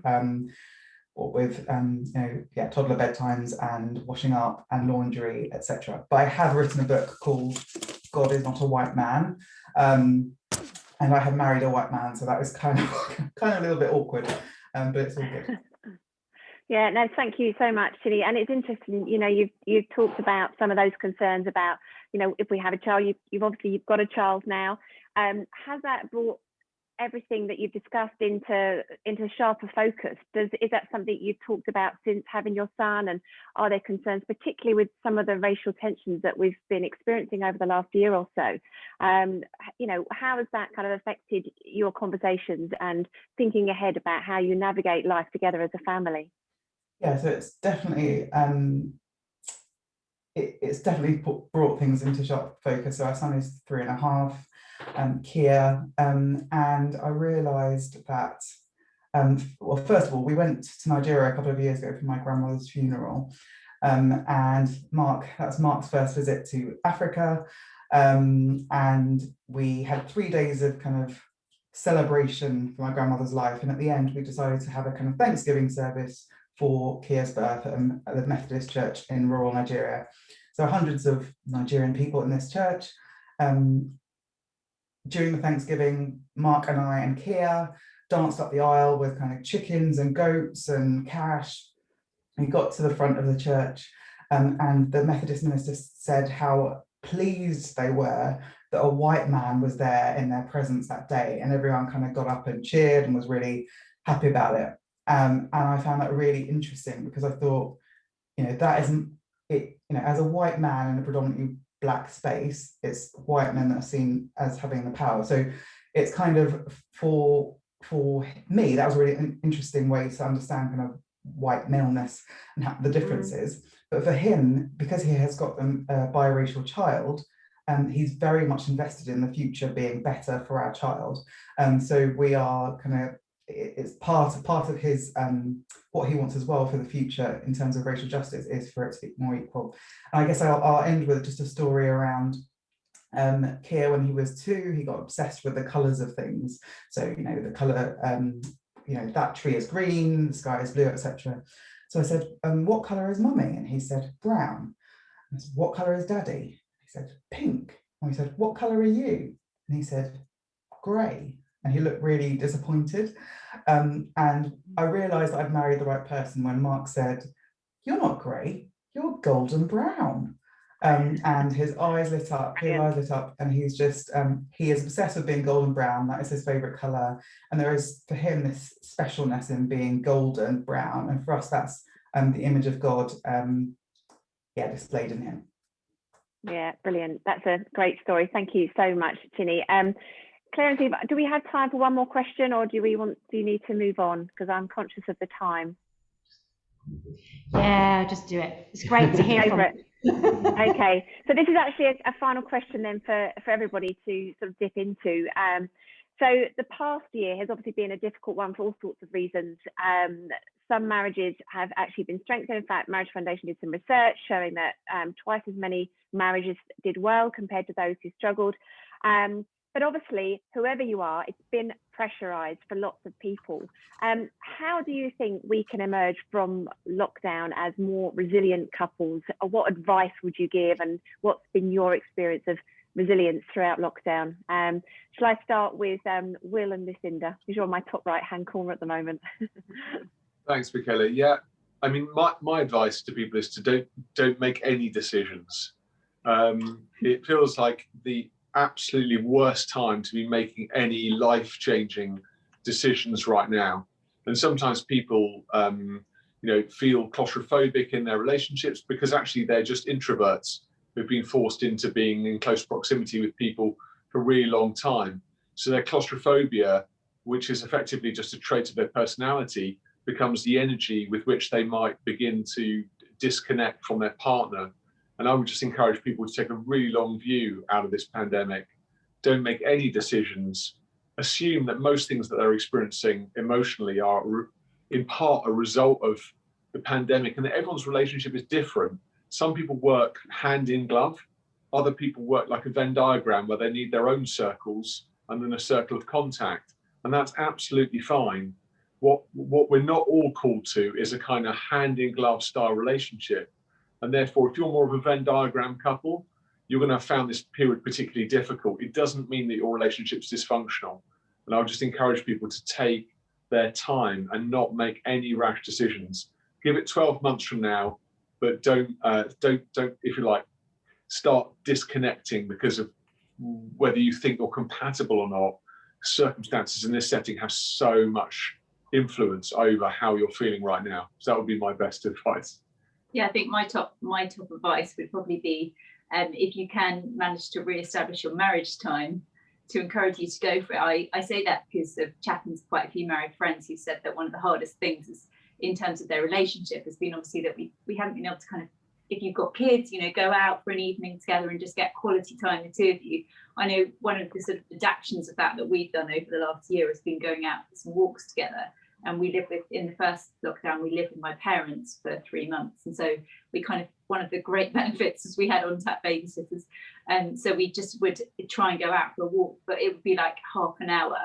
with toddler bedtimes and washing up and laundry, etc. But I have written a book called God Is Not a White Man, and I have married a white man, so that was kind of a little bit awkward, but it's all good. Yeah, no, thank you so much, Chine. And it's interesting, you've talked about some of those concerns about, if we have a child, you've got a child now. Has that brought everything that you've discussed into sharper focus? Is that something you've talked about since having your son? And are there concerns, particularly with some of the racial tensions that we've been experiencing over the last year or so? How has that kind of affected your conversations and thinking ahead about how you navigate life together as a family? Yeah, so it's definitely brought things into sharp focus. So our son is 3.5. Kia, and I realised that, well, first of all, we went to Nigeria a couple of years ago for my grandmother's funeral, and that's Mark's first visit to Africa, and we had 3 days of kind of celebration for my grandmother's life, and at the end we decided to have a kind of Thanksgiving service for Kia's birth at the Methodist Church in rural Nigeria. So hundreds of Nigerian people in this church. During the Thanksgiving, Mark and I and Kia danced up the aisle with kind of chickens and goats and cash. We got to the front of the church, and the Methodist minister said how pleased they were that a white man was there in their presence that day, and everyone kind of got up and cheered and was really happy about it. And I found that really interesting, because I thought, that isn't it, as a white man in a predominantly black space, it's white men that are seen as having the power. So it's kind of, for me, that was a really interesting way to understand kind of white maleness and the differences. But for him, because he has got a biracial child, he's very much invested in the future being better for our child. So we are kind of, it's part of his what he wants as well for the future in terms of racial justice, is for it to be more equal. And I guess I'll end with just a story around Keir. When he was 2, he got obsessed with the colours of things. So the colour, that tree is green, the sky is blue, etc. So I said, what colour is mummy? And he said, brown. And I said, what colour is daddy? He said, pink. And we said, what colour are you? And he said, grey. And he looked really disappointed. And I realised that I'd married the right person when Mark said, you're not grey, you're golden brown. And his eyes lit up, and he's just, he is obsessed with being golden brown. That is his favourite colour. And there is, for him, this specialness in being golden brown. And for us, that's the image of God, displayed in him. Yeah, brilliant. That's a great story. Thank you so much, Chine. Claire and Steve, do we have time for one more question, or do you need to move on? Because I'm conscious of the time. Yeah, just do it. It's great to hear from you. Okay, so this is actually a final question then for everybody to sort of dip into. So the past year has obviously been a difficult one for all sorts of reasons. Some marriages have actually been strengthened. In fact, Marriage Foundation did some research showing that twice as many marriages did well compared to those who struggled. But obviously, whoever you are, it's been pressurized for lots of people. How do you think we can emerge from lockdown as more resilient couples? What advice would you give, and what's been your experience of resilience throughout lockdown? Shall I start with Will and Lucinda, because you're on my top right-hand corner at the moment? Thanks, Michaela. Yeah, I mean, my advice to people is to don't make any decisions. It feels like the absolutely worst time to be making any life-changing decisions right now. And sometimes people feel claustrophobic in their relationships because actually they're just introverts who've been forced into being in close proximity with people for a really long time. So their claustrophobia, which is effectively just a trait of their personality, becomes the energy with which they might begin to disconnect from their partner. And I would just encourage people to take a really long view out of this pandemic. Don't make any decisions. Assume that most things that they're experiencing emotionally are in part a result of the pandemic, and that everyone's relationship is different. Some people work hand in glove. Other people work like a Venn diagram where they need their own circles and then a circle of contact. And that's absolutely fine. What we're not all called to is a kind of hand in glove style relationship. And therefore, if you're more of a Venn diagram couple, you're going to have found this period particularly difficult. It doesn't mean that your relationship's dysfunctional. And I would just encourage people to take their time and not make any rash decisions. Give it 12 months from now, but don't, if you like, start disconnecting because of whether you think you're compatible or not. Circumstances in this setting have so much influence over how you're feeling right now. So that would be my best advice. Yeah, I think my top advice would probably be, if you can manage to re-establish your marriage time, to encourage you to go for it. I say that because of chatting to quite a few married friends who said that one of the hardest things is, in terms of their relationship, has been obviously that we haven't been able to kind of, if you've got kids, go out for an evening together and just get quality time, the two of you. I know one of the sort of adaptations of that we've done over the last year has been going out for some walks together. And in the first lockdown, we lived with my parents for 3 months. And so we kind of, one of the great benefits is we had on-tap babysitters. And so we just would try and go out for a walk, but it would be like half an hour,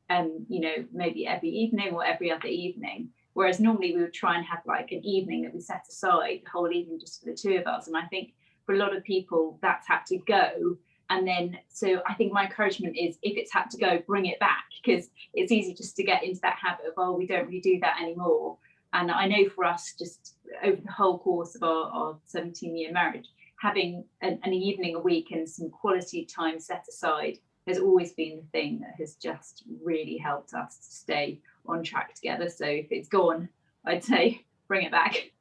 maybe every evening or every other evening. Whereas normally we would try and have like an evening that we set aside, the whole evening just for the two of us. And I think for a lot of people, that's had to go. And then, so I think my encouragement is, if it's had to go, bring it back, because it's easy just to get into that habit of, oh, we don't really do that anymore. And I know for us, just over the whole course of our 17-year marriage, having an evening a week and some quality time set aside has always been the thing that has just really helped us to stay on track together. So if it's gone, I'd say bring it back.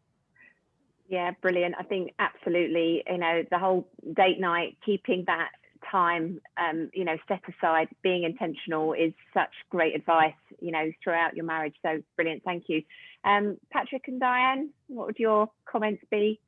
Yeah, brilliant. I think absolutely, you know, the whole date night, keeping that time, you know, set aside, being intentional is such great advice, you know, throughout your marriage. So brilliant. Thank you. Patrick and Diane, what would your comments be?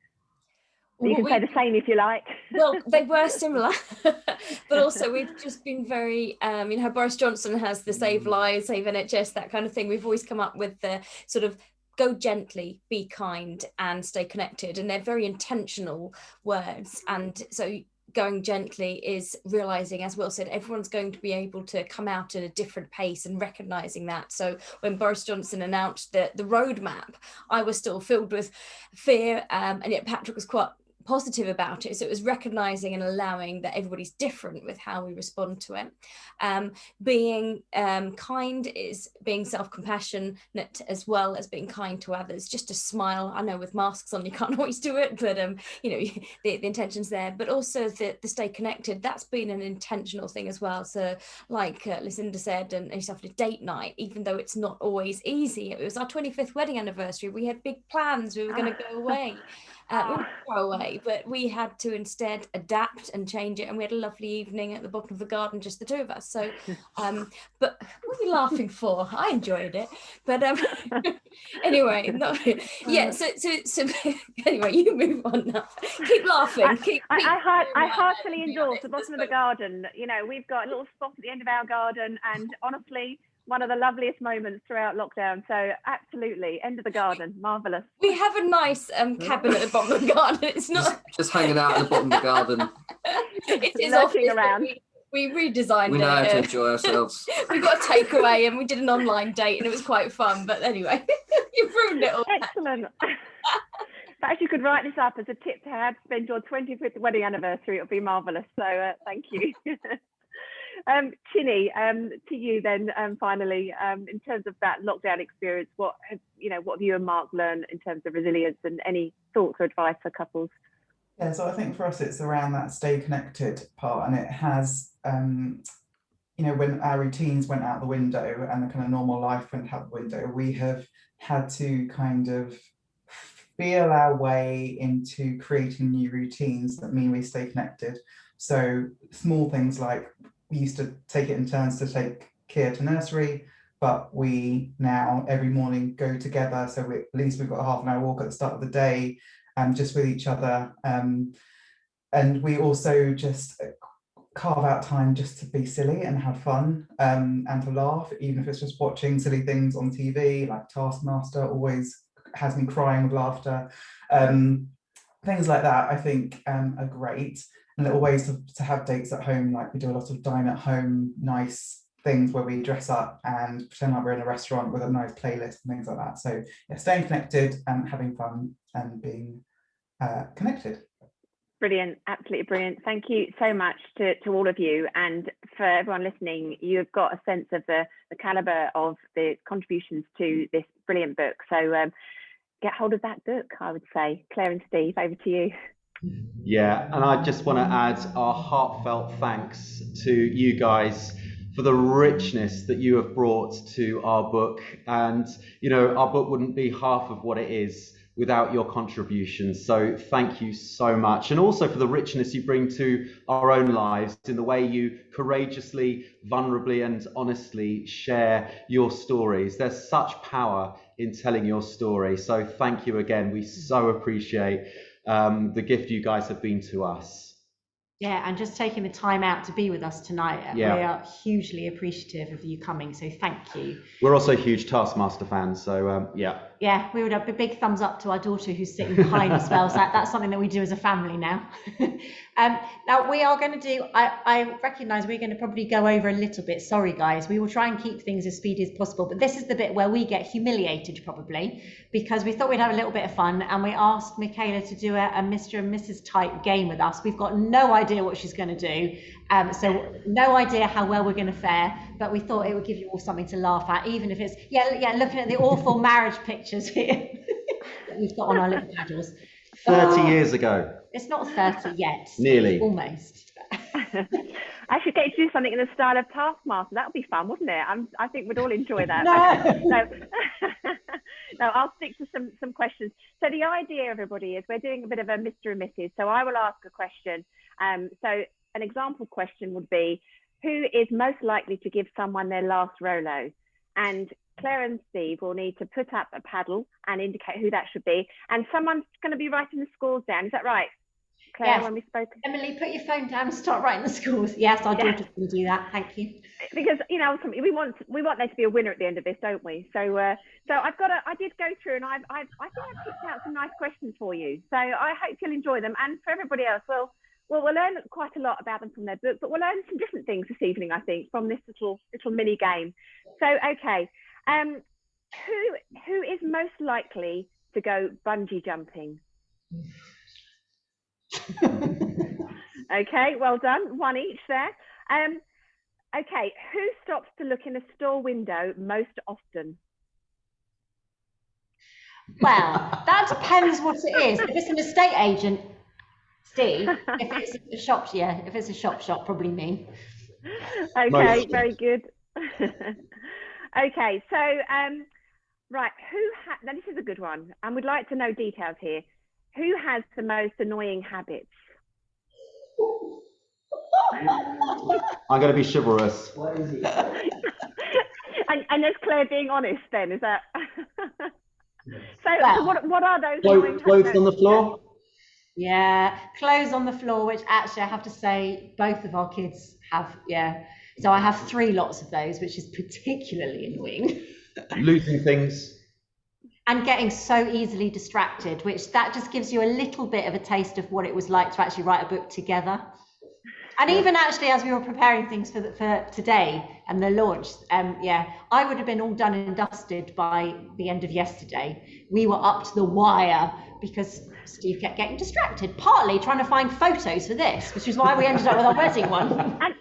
You can say the same if you like. Well, they were similar, but also we've just been very, you know, Boris Johnson has the Save Lives, Save NHS, that kind of thing. We've always come up with the sort of go gently, be kind and stay connected. And they're very intentional words. And so going gently is realizing, as Will said, everyone's going to be able to come out at a different pace and recognizing that. So when Boris Johnson announced the roadmap, I was still filled with fear, and yet Patrick was quite positive about it. So it was recognizing and allowing that everybody's different with how we respond to it. Being kind is being self-compassionate as well as being kind to others. Just a smile. I know with masks on you can't always do it, but you know, the intention's there. But also the stay connected, that's been an intentional thing as well. So like Lucinda said, and you have a date night, even though it's not always easy. It was our 25th wedding anniversary. We had big plans. We were going to go away. We wouldn't go away, but we had to instead adapt and change it, and we had a lovely evening at the bottom of the garden, just the two of us. So but what are you laughing for? I enjoyed it, but anyway, yeah, so anyway, you move on now. Keep laughing. I heartily endorse the bottom of the garden. You know, we've got a little spot at the end of our garden, and honestly, one of the loveliest moments throughout lockdown. So absolutely, end of the garden, marvellous. We have a nice cabin at the bottom of the garden. It's not just hanging out at the bottom of the garden. It is lurking around. We redesigned it. We know how to enjoy ourselves. We got a takeaway and we did an online date and it was quite fun. But anyway, you've ruined it all. Excellent. Perhaps you could write this up as a tip to how to spend your 25th wedding anniversary. It'll be marvellous. So thank you. Chine, to you then, finally, in terms of that lockdown experience, what have you and Mark learned in terms of resilience, and any thoughts or advice for couples? Yeah, so I think for us it's around that stay connected part, and it has, you know, when our routines went out the window and the kind of normal life went out the window, we have had to kind of feel our way into creating new routines that mean we stay connected. So small things like, we used to take it in turns to take Kia to nursery, but we now every morning go together. So at least we've got a half an hour walk at the start of the day, just with each other. And we also just carve out time just to be silly and have fun, and to laugh, even if it's just watching silly things on TV, like Taskmaster always has me crying with laughter. Things like that, I think, are great. And little ways to have dates at home, like we do a lot of dine at home, nice things where we dress up and pretend like we're in a restaurant with a nice playlist and things like that. So yeah, staying connected and having fun and being connected. Brilliant, absolutely brilliant. Thank you so much to all of you, and for everyone listening, you've got a sense of the calibre of the contributions to this brilliant book. So get hold of that book, I would say. Claire and Steve, over to you. Yeah, and I just want to add our heartfelt thanks to you guys for the richness that you have brought to our book. And, you know, our book wouldn't be half of what it is without your contributions. So thank you so much. And also for the richness you bring to our own lives in the way you courageously, vulnerably and honestly share your stories. There's such power in telling your story. So thank you again. We so appreciate the gift you guys have been to us. Yeah, and just taking the time out to be with us tonight. Yeah. We are hugely appreciative of you coming, so thank you. We're also huge Taskmaster fans, so yeah. Yeah, we would have a big thumbs up to our daughter who's sitting behind as well. So that's something that we do as a family now. Now we are going to do, I recognise we're going to probably go over a little bit. Sorry guys, we will try and keep things as speedy as possible. But this is the bit where we get humiliated probably, because we thought we'd have a little bit of fun and we asked Michaela to do a Mr. and Mrs. type game with us. We've got no idea what she's going to do. So no idea how well we're going to fare, but we thought it would give you all something to laugh at, even if it's, looking at the awful marriage pictures here that we've got on our little paddles. 30 years ago. It's not 30 yet. Nearly. Almost. I should get you to do something in the style of Taskmaster. That would be fun, wouldn't it? I think we'd all enjoy that. No. No, I'll stick to some questions. So the idea, everybody, is we're doing a bit of a Mr. and Mrs. So I will ask a question. So an example question would be, who is most likely to give someone their last Rolo? And Claire and Steve will need to put up a paddle and indicate who that should be. And someone's going to be writing the scores down. Is that right, Claire, yes. when we spoke? Emily, put your phone down and start writing the scores. Yes, our daughter's going to do that. Thank you. Because, you know, we want there to be a winner at the end of this, don't we? So I did go through, and I think I picked out some nice questions for you. So I hope you'll enjoy them. And for everybody else, we'll learn quite a lot about them from their book, but we'll learn some different things this evening, I think, from this little mini game. So, okay, who is most likely to go bungee jumping? Okay, well done. One each there. Okay, who stops to look in a store window most often? Well, that depends what it is. If it's an estate agent, Steve. If it's a shop, if it's a shop, probably me. Okay, very good. Okay, so right, now this is a good one, and we'd like to know details here. Who has the most annoying habits? I'm going to be chivalrous. What is it? and there's Claire being honest then, is that? So what are those annoying Clothes habits? on the floor? Yeah, clothes on the floor, which actually I have to say both of our kids have, So I have 3 lots of those, which is particularly annoying. Losing things. And getting so easily distracted, which that just gives you a little bit of a taste of what it was like to actually write a book together. And even actually, as we were preparing things for today and the launch, I would have been all done and dusted by the end of yesterday. We were up to the wire because Steve kept getting distracted, partly trying to find photos for this, which is why we ended up with our wedding one. And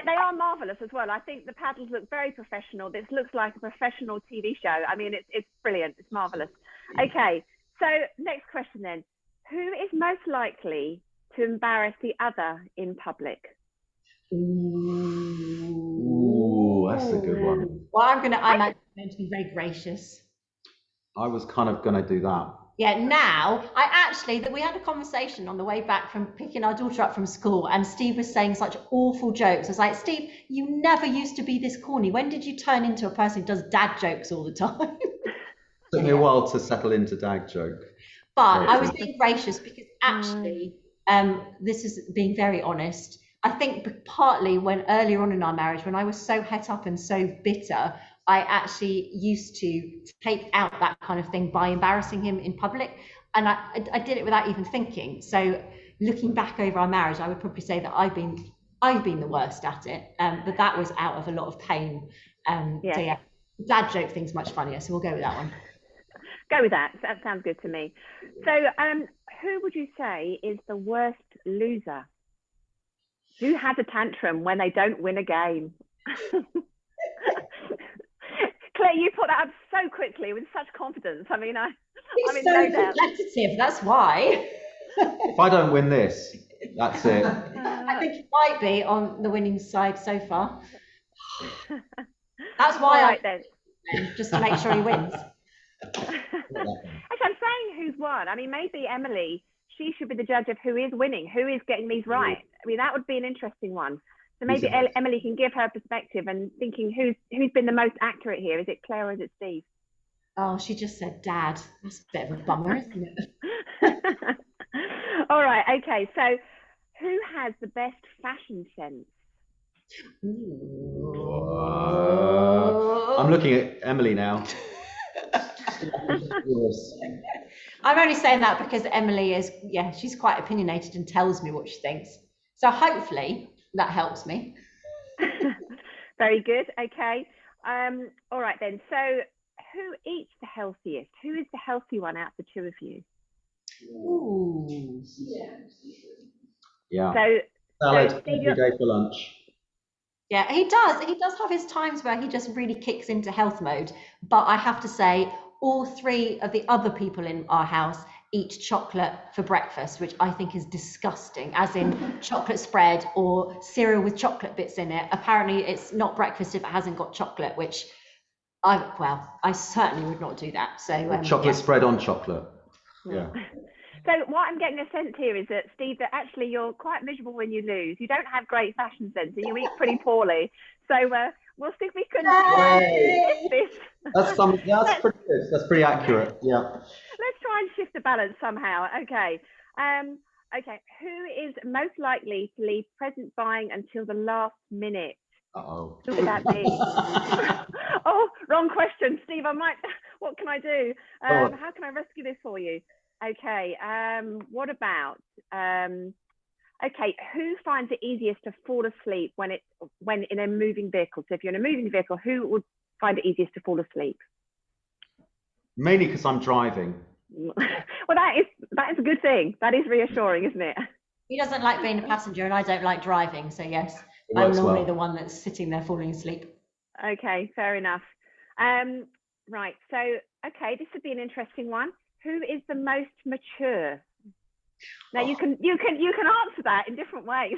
they are marvellous as well. I think the paddles look very professional. This looks like a professional TV show. I mean, it's brilliant. It's marvellous. Okay, so next question then. Who is most likely to embarrass the other in public? Ooh, that's a good one. Well, I'm actually going to be very gracious. I was kind of going to do that. Yeah, now, we had a conversation on the way back from picking our daughter up from school, and Steve was saying such awful jokes. I was like, Steve, you never used to be this corny. When did you turn into a person who does dad jokes all the time? Took me a while to settle into dad joke. But I was being gracious because actually, this is being very honest. I think partly when earlier on in our marriage, when I was so het up and so bitter, I actually used to take out that kind of thing by embarrassing him in public. And I did it without even thinking. So looking back over our marriage, I would probably say that I've been the worst at it. But that was out of a lot of pain. So dad joke thing's much funnier. So we'll go with that one. Go with that. That sounds good to me. So who would you say is the worst loser? Who has a tantrum when they don't win a game? Claire, you put that up so quickly with such confidence. I mean, I'm in no doubt. Competitive, that's why. If I don't win this, that's it. I think it might be on the winning side so far. That's why just to make sure he wins. Actually, I'm saying who's won. I mean, maybe Emily, she should be the judge of who is winning, who is getting these right. I mean, that would be an interesting one. So maybe Emily can give her perspective and thinking who's been the most accurate here. Is it Claire or is it Steve? Oh, she just said dad. That's a bit of a bummer, isn't it? All right, okay. So who has the best fashion sense? I'm looking at Emily now. I'm only saying that because Emily is, she's quite opinionated and tells me what she thinks. So hopefully that helps me. Very good. Okay. All right then. So who eats the healthiest? Who is the healthy one out of the two of you? Ooh. Yeah. So salad every day for lunch. Yeah, he does. He does have his times where he just really kicks into health mode. But I have to say, all 3 of the other people in our house eat chocolate for breakfast, which I think is disgusting, as in chocolate spread or cereal with chocolate bits in it. Apparently it's not breakfast if it hasn't got chocolate, which I certainly would not do that. So chocolate spread on chocolate. Yeah. So what I'm getting a sense here is that, Steve, that actually you're quite miserable when you lose. You don't have great fashion sense and you eat pretty poorly. So we'll see if we can shift this. That's pretty good. That's pretty accurate. Yeah. Let's try and shift the balance somehow. Okay. Okay. Who is most likely to leave present buying until the last minute? Uh-oh. Who would that be? Oh, wrong question, Steve. What can I do? How can I rescue this for you? Okay. What about? Okay. Who finds it easiest to fall asleep when in a moving vehicle? So if you're in a moving vehicle, who would find it easiest to fall asleep? Mainly because I'm driving. Well, that is a good thing. That is reassuring, isn't it? He doesn't like being a passenger, and I don't like driving. So yes, I'm normally the one that's sitting there falling asleep. Okay, fair enough. Right. So, okay, this would be an interesting one. Who is the most mature? Now you can answer that in different ways.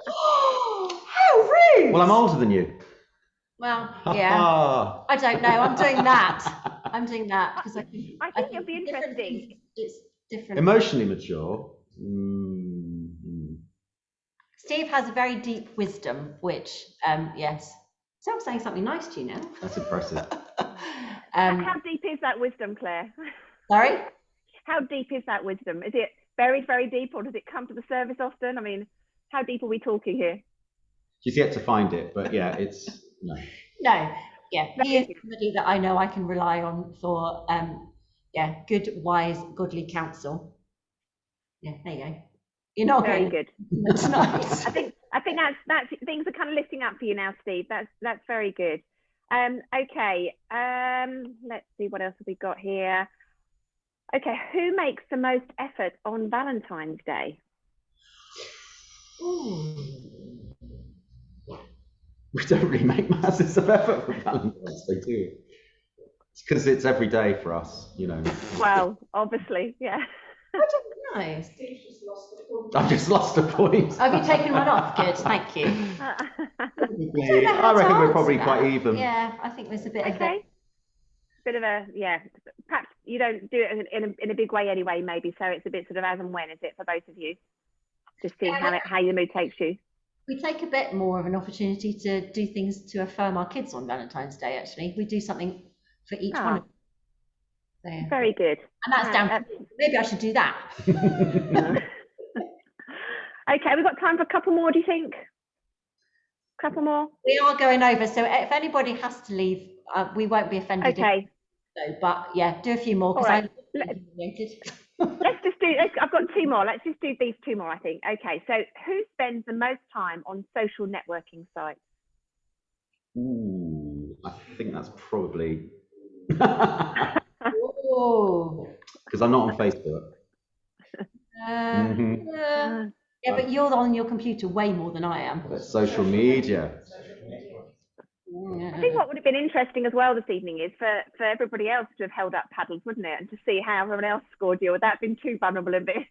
How rude! Well, I'm older than you. Well, yeah. I don't know. I'm doing that because I think it'll be interesting. It's different. Emotionally mature. Steve has a very deep wisdom, which yes. So I'm saying something nice to you now. That's impressive. How deep is that wisdom, Claire? Sorry? How deep is that wisdom? Is it very, very deep, or does it come to the surface often? I mean, how deep are we talking here? She's yet to find it, but yeah, it's no. No, yeah, he is somebody that I know I can rely on for good, wise, godly counsel. Yeah, there you go. You're not very good. That's nice. I think that's things are kind of lifting up for you now, Steve. That's very good. Okay. Let's see what else have we got here. Okay, who makes the most effort on Valentine's Day? Ooh. We don't really make masses of effort for Valentine's Day, do we? It's because it's every day for us, you know. Well, obviously, yeah. I don't know. I've just lost a point. Have you taken one off? Good, thank you. I reckon we're probably quite even. Yeah, I think there's a bit of a perhaps you don't do it in a big way anyway, maybe, so it's a bit sort of as and when, is it, for both of you? Just seeing how your mood takes you. We take a bit more of an opportunity to do things to affirm our kids on Valentine's Day, actually. We do something for each one of them. So, very good. And that's down. Maybe I should do that. Okay, we've got time for a couple more, do you think? A couple more? We are going over, so if anybody has to leave, we won't be offended. Okay. But yeah, do a few more, because right. I've got two more. Let's just do these two more, I think. Okay, so who spends the most time on social networking sites? Ooh, I think that's probably... Because I'm not on Facebook. Yeah, but you're on your computer way more than I am. That's social media. I think what would have been interesting as well this evening is for everybody else to have held up paddles, wouldn't it? And to see how everyone else scored you. Would that have been too vulnerable a bit?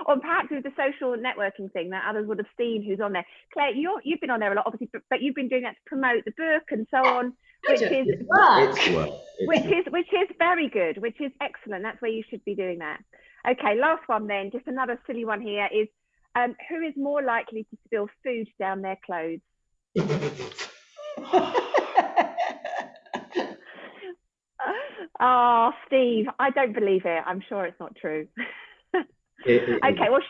Or perhaps with the social networking thing that others would have seen who's on there. Claire, you've been on there a lot, obviously, but you've been doing that to promote the book and so on, which is very good, which is excellent. That's where you should be doing that. Okay, last one then, just another silly one here is who is more likely to spill food down their clothes? Oh, Steve, I don't believe it. I'm sure it's not true. Okay, well,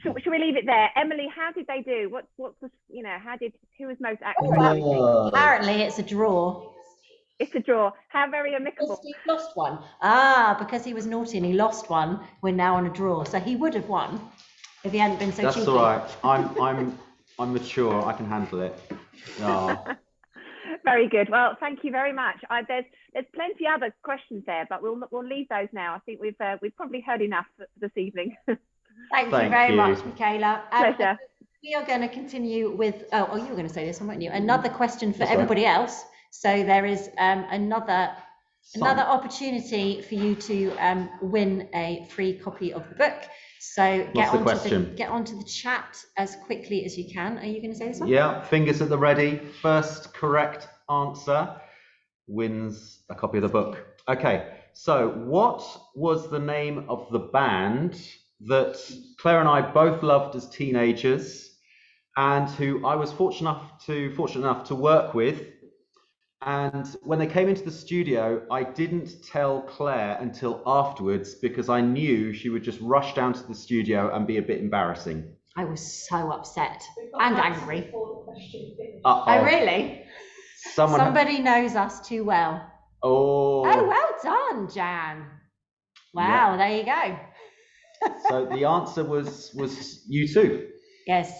should we leave it there? Emily, how did they do? What's the, who was most accurate? Apparently it's a draw. It's a draw. How very amicable. Steve lost one. Because he was naughty and he lost one. We're now on a draw. So he would have won if he hadn't been so cheeky. That's all right. I'm mature. I can handle it. Oh. Very good. Well, thank you very much. There's plenty other questions there, but we'll leave those now. I think we've probably heard enough this evening. Thank you very much, Michaela. Pleasure. We are going to continue with. Oh, you were going to say this one, weren't you? Another question for everybody else. So there is another Another opportunity for you to win a free copy of the book. So get onto the chat as quickly as you can. Are you going to say this one? Yeah, fingers at the ready. First correct answer wins a copy of the book. Okay, so what was the name of the band that Claire and I both loved as teenagers, and who I was fortunate enough to work with? And when they came into the studio, I didn't tell Claire until afterwards, because I knew she would just rush down to the studio and be a bit embarrassing. I was so upset and angry. Oh, really? Somebody knows us too well. Oh, well done, Jan. Wow, There you go. So the answer was you too. Yes.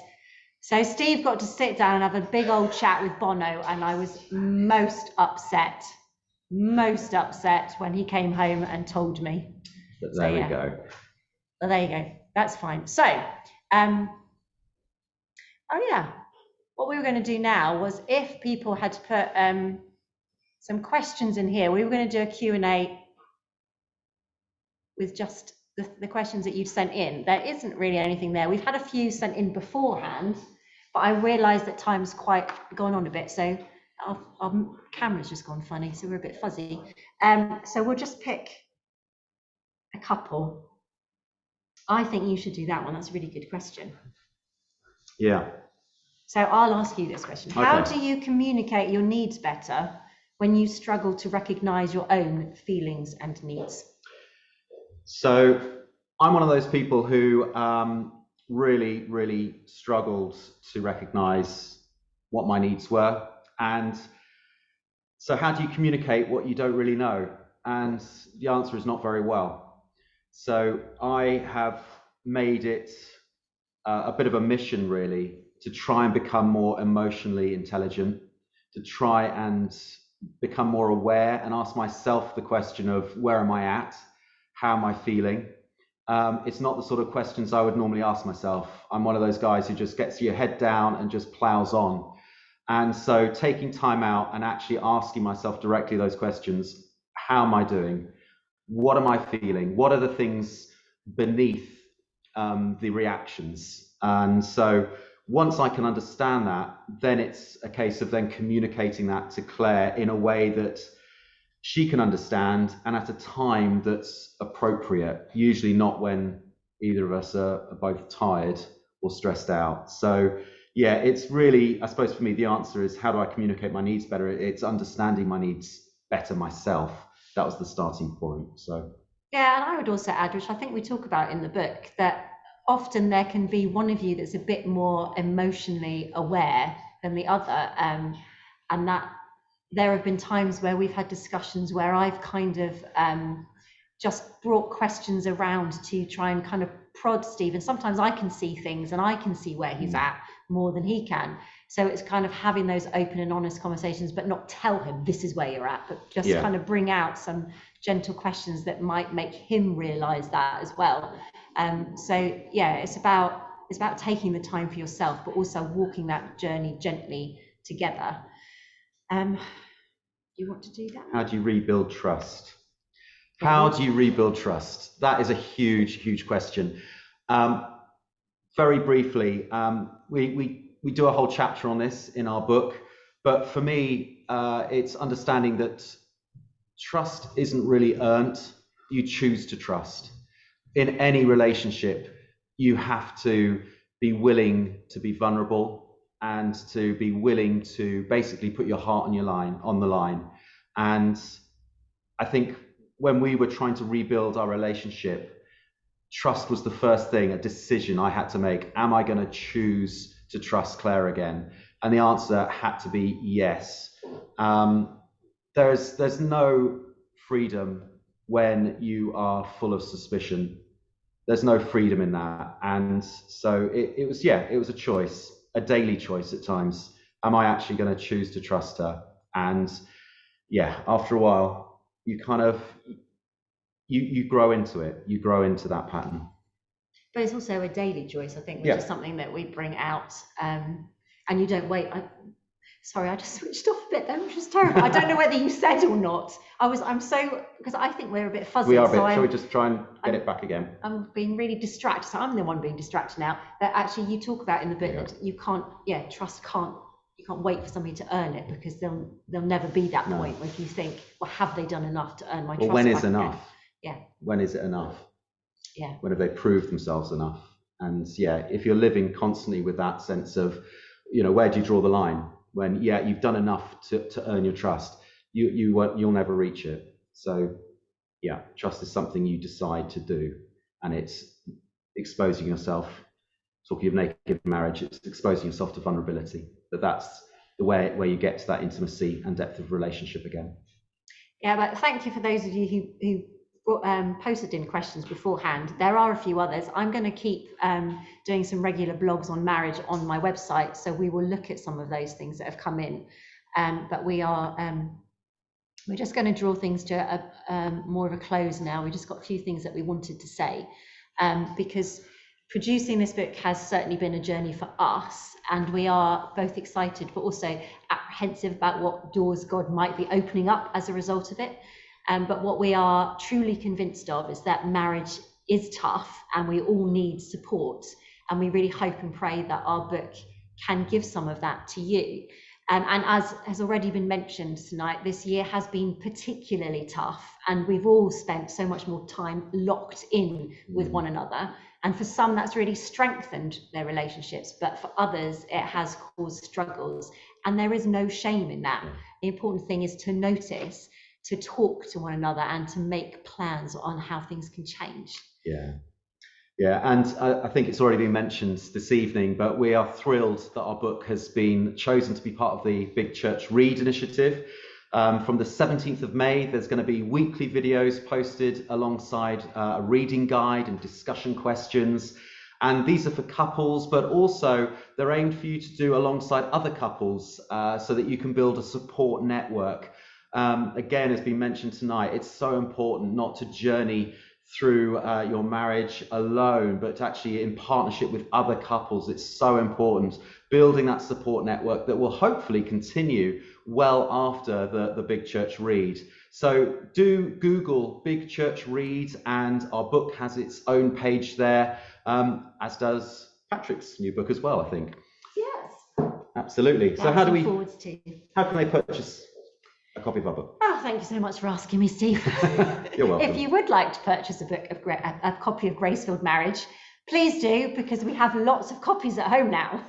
So Steve got to sit down and have a big old chat with Bono, and I was most upset when he came home and told me. But there we go. Well, there you go. That's fine. So, what we were going to do now was, if people had to put some questions in here, we were going to do a Q&A with just the questions that you've sent in. There isn't really anything there. We've had a few sent in beforehand, but I realised that time's quite gone on a bit, so our camera's just gone funny, so we're a bit fuzzy. So we'll just pick a couple. I think you should do that one. That's a really good question. Yeah. So I'll ask you this question. Okay. How do you communicate your needs better when you struggle to recognise your own feelings and needs? So I'm one of those people who really struggled to recognise what my needs were. And so how do you communicate what you don't really know? And the answer is not very well. So I have made it a bit of a mission, really, to try and become more emotionally intelligent, to try and become more aware and ask myself the question of, where am I at? How am I feeling? It's not the sort of questions I would normally ask myself. I'm one of those guys who just gets your head down and just plows on. And so taking time out and actually asking myself directly those questions: how am I doing? What am I feeling? What are the things beneath the reactions? And so once I can understand that, then it's a case of then communicating that to Claire in a way that she can understand, and at a time that's appropriate, usually not when either of us are both tired or stressed out. So yeah, it's really, I suppose for me, the answer is, how do I communicate my needs better? It's understanding my needs better myself. That was the starting point. So yeah, and I would also add, which I think we talk about in the book, that often there can be one of you that's a bit more emotionally aware than the other, and that there have been times where we've had discussions where I've kind of just brought questions around to try and kind of prod Steve, and sometimes I can see things and I can see where he's at more than he can. So it's kind of having those open and honest conversations, but not tell him this is where you're at, but just kind of bring out some gentle questions that might make him realise that as well. So yeah, it's about taking the time for yourself, but also walking that journey gently together. You want to do that? How do you rebuild trust? How do you rebuild trust? That is a huge question. Very briefly, we do a whole chapter on this in our book, but for me, it's understanding that trust isn't really earned. You choose to trust. In any relationship, you have to be willing to be vulnerable and to be willing to basically put your heart on the line. And I think when we were trying to rebuild our relationship, trust was the first thing, a decision I had to make. Am I going to choose to trust Claire again? And the answer had to be yes. There's no freedom when you are full of suspicion. There's no freedom in that. And so it was a choice, a daily choice at times. Am I actually going to choose to trust her? And yeah, after a while, you kind of, you grow into it. You grow into that pattern. But it's also a daily choice, I think, which is something that we bring out. And you don't wait. Sorry, I just switched off a bit then, which was terrible. I don't know whether you said or not. I'm so, because I think we're a bit fuzzy. We are a bit. Shall we just try and get it back again? I'm being really distracted. So I'm the one being distracted now. But actually, you talk about in the book that you can't, you can't wait for somebody to earn it, because there'll never be that point where you think, well, have they done enough to earn my trust? When is enough? Yeah. When is it enough? Yeah. When have they proved themselves enough? And if you're living constantly with that sense of, where do you draw the line? When you've done enough to earn your trust, you'll never reach it. So trust is something you decide to do, and it's exposing yourself. Talking of naked marriage, it's exposing yourself to vulnerability. That's the way where you get to that intimacy and depth of relationship again. Yeah, but thank you for those of you who posted in questions beforehand. There are a few others. I'm going to keep doing some regular blogs on marriage on my website, so we will look at some of those things that have come in. But we're just going to draw things to a more of a close now. We just got a few things that we wanted to say, because producing this book has certainly been a journey for us, and we are both excited but also apprehensive about what doors God might be opening up as a result of it. But what we are truly convinced of is that marriage is tough and we all need support. And we really hope and pray that our book can give some of that to you. And as has already been mentioned tonight, this year has been particularly tough, and we've all spent so much more time locked in with one another. And for some, that's really strengthened their relationships, but for others, it has caused struggles. And there is no shame in that. The important thing is to notice, to talk to one another, and to make plans on how things can change. Yeah, and I think it's already been mentioned this evening, but we are thrilled that our book has been chosen to be part of the Big Church Read initiative. From the 17th of May, there's going to be weekly videos posted alongside a reading guide and discussion questions. And these are for couples, but also they're aimed for you to do alongside other couples so that you can build a support network. Again, as been mentioned tonight, it's so important not to journey through your marriage alone, but actually in partnership with other couples. It's so important, building that support network that will hopefully continue well after the Big Church Read. So do Google Big Church Read, and our book has its own page there, as does Patrick's new book as well, I think. Yes. Absolutely. So how can they purchase a copy of our book? Oh, thank you so much for asking me, Steve. You're welcome. If you would like to purchase a copy of Grace-Filled Marriage, please do, because we have lots of copies at home now.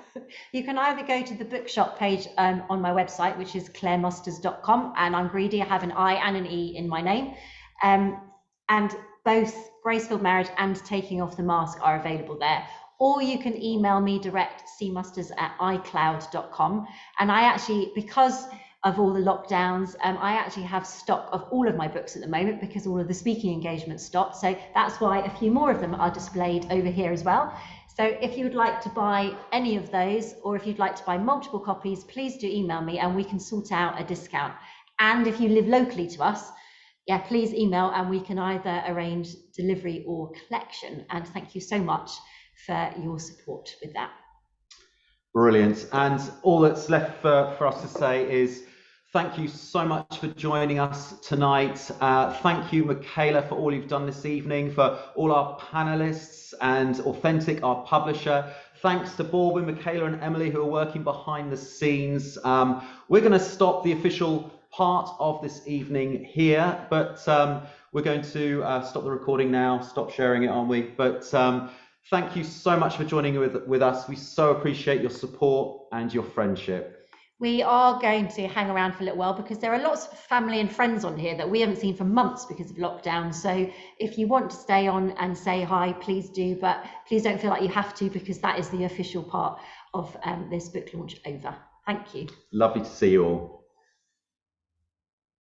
You can either go to the bookshop page on my website, which is clairemusters.com, and I'm greedy, I have an I and an E in my name. And both Grace-Filled Marriage and Taking Off the Mask are available there. Or you can email me direct, cmusters@icloud.com. And I actually, because of all the lockdowns, I actually have stock of all of my books at the moment, because all of the speaking engagements stopped. So that's why a few more of them are displayed over here as well. So if you would like to buy any of those, or if you'd like to buy multiple copies, please do email me and we can sort out a discount. And if you live locally to us, please email and we can either arrange delivery or collection. And thank you so much for your support with that. Brilliant. And all that's left for us to say is thank you so much for joining us tonight. Thank you, Michaela, for all you've done this evening, for all our panelists, and Authentic, our publisher. Thanks to Baldwin, Michaela and Emily, who are working behind the scenes. We're going to stop the official part of this evening here, but we're going to stop the recording now, stop sharing it, aren't we? But thank you so much for joining with us. We so appreciate your support and your friendship. We are going to hang around for a little while because there are lots of family and friends on here that we haven't seen for months because of lockdown. So if you want to stay on and say hi, please do, but please don't feel like you have to, because that is the official part of this book launch over. Thank you. Lovely to see you all.